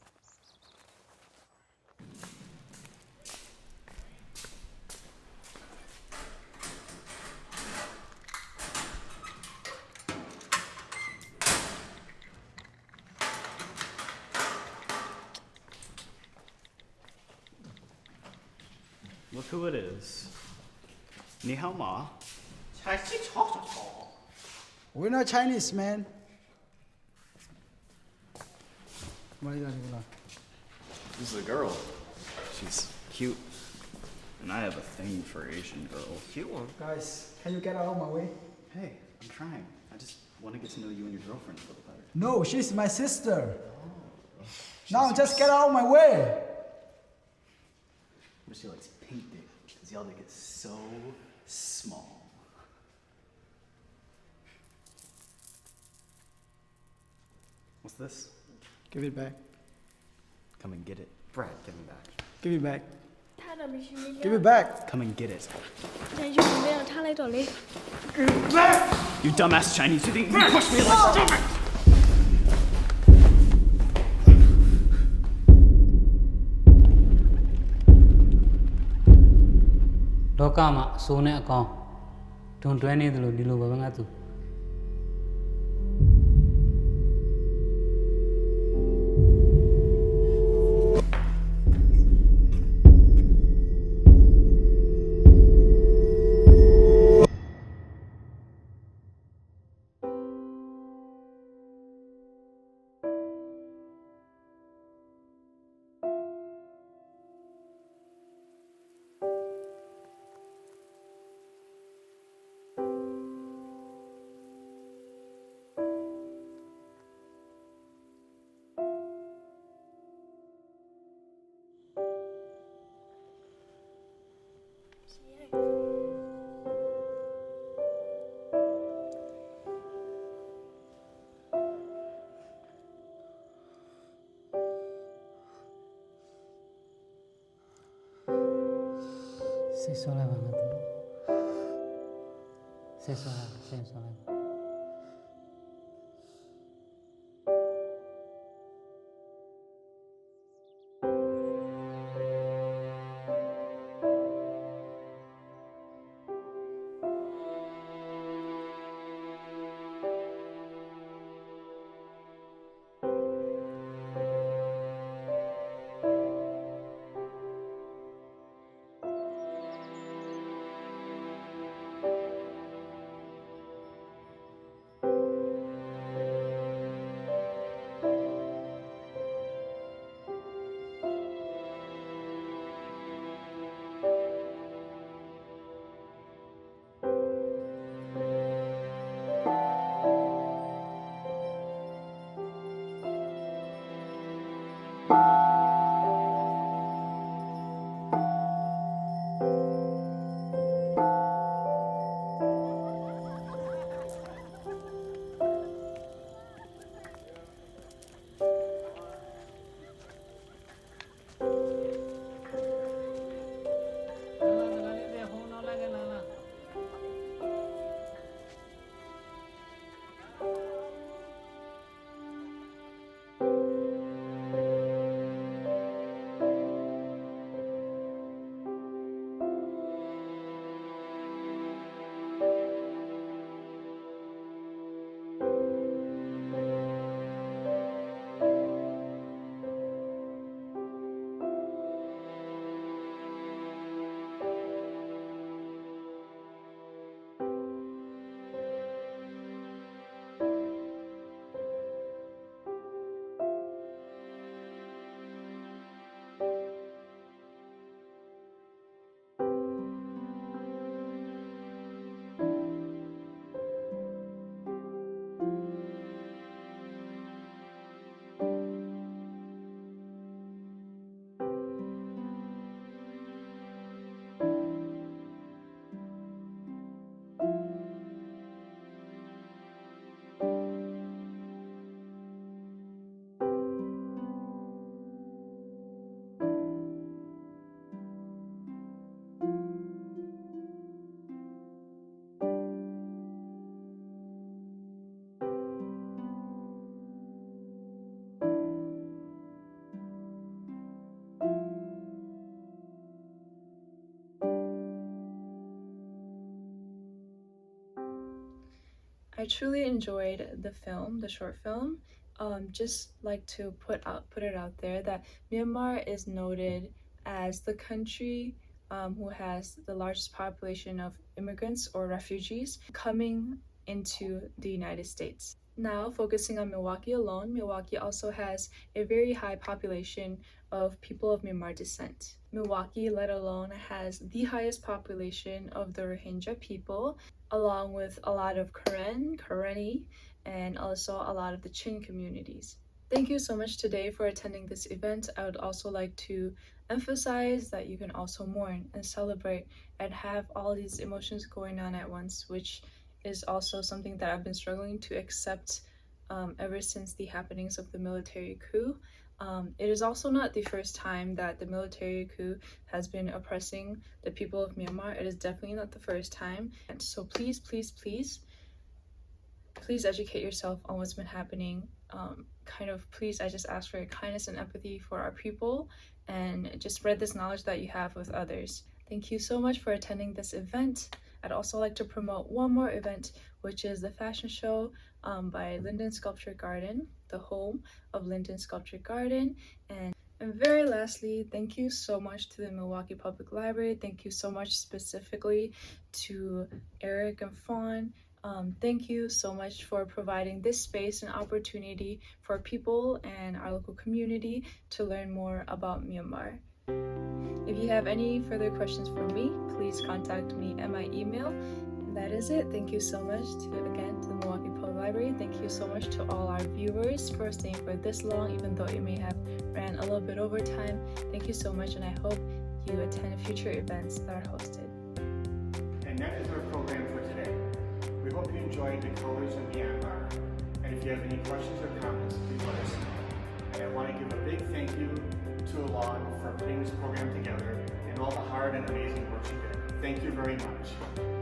Look who it is. Ni hao ma. We're not Chinese man မလေးလာဒီလား This is a girl. She's cute. And I have a thing for Asian girls. Cute one. Guys can you get out of my way Hey, I'm trying. I just want to get to know you and your girlfriend a little better. No she's my sister Now just get out of my way But she likes pink dick because y'all dick is so small. What's this? Give it back. Come and get it. Brad, give me back. Give it back. ထားတော့မရှိဘူး Give it back. Come and get it. ညယူနေတော့ထားလိုက်တော့လေ You dumbass Chinese, you think you can push me like stupid? လောကမှာအဆိုးနဲ့အကောင်းဒုံတွဲနေသလိုဒီလိုပဲငါသူ စိတ်ဆောလိုက်ပါငါသူစိတ်ဆောလိုက်စိတ်ဆောလိုက် Hey, I truly enjoyed the film, the short film. Just like to put it out there that Myanmar is noted as the country who has the largest population of immigrants or refugees coming into the United States. Now, focusing on Milwaukee alone, Milwaukee also has a very high population of people of Myanmar descent. Milwaukee, let alone, has the highest population of the Rohingya people, along with a lot of Karen, Karenni, and also a lot of the Chin communities. Thank you so much today for attending this event. I would also like to emphasize that you can also mourn and celebrate and have all these emotions going on at once, which is also something that I've been struggling to accept ever since the happenings of the military coup. It is also not the first time that the military coup has been oppressing the people of Myanmar. It is definitely not the first time. And so please, please, please, please educate yourself on what's been happening. Please, I just ask for your kindness and empathy for our people, and just spread this knowledge that you have with others. Thank you so much for attending this event. I'd also like to promote one more event, which is the fashion show by Linden Sculpture Garden, the home of Linden Sculpture Garden. And very lastly, thank you so much to the Milwaukee Public Library. Thank you so much specifically to Eric and Fawn. Thank you so much for providing this space and opportunity for people and our local community to learn more about Myanmar. If you have any further questions for me, please contact me at my email. And that is it. Thank you so much to the Milwaukee Public Library. Thank you so much to all our viewers for staying for this long, even though it may have ran a little bit over time. Thank you so much, and I hope you attend future events that are hosted. And that is our program for today. We hope you enjoyed the Colors of Myanmar. And if you have any questions or comments, please let us know. And I want to give a big thank you to Alon for putting this program together and all the hard and amazing work she did. Thank you very much.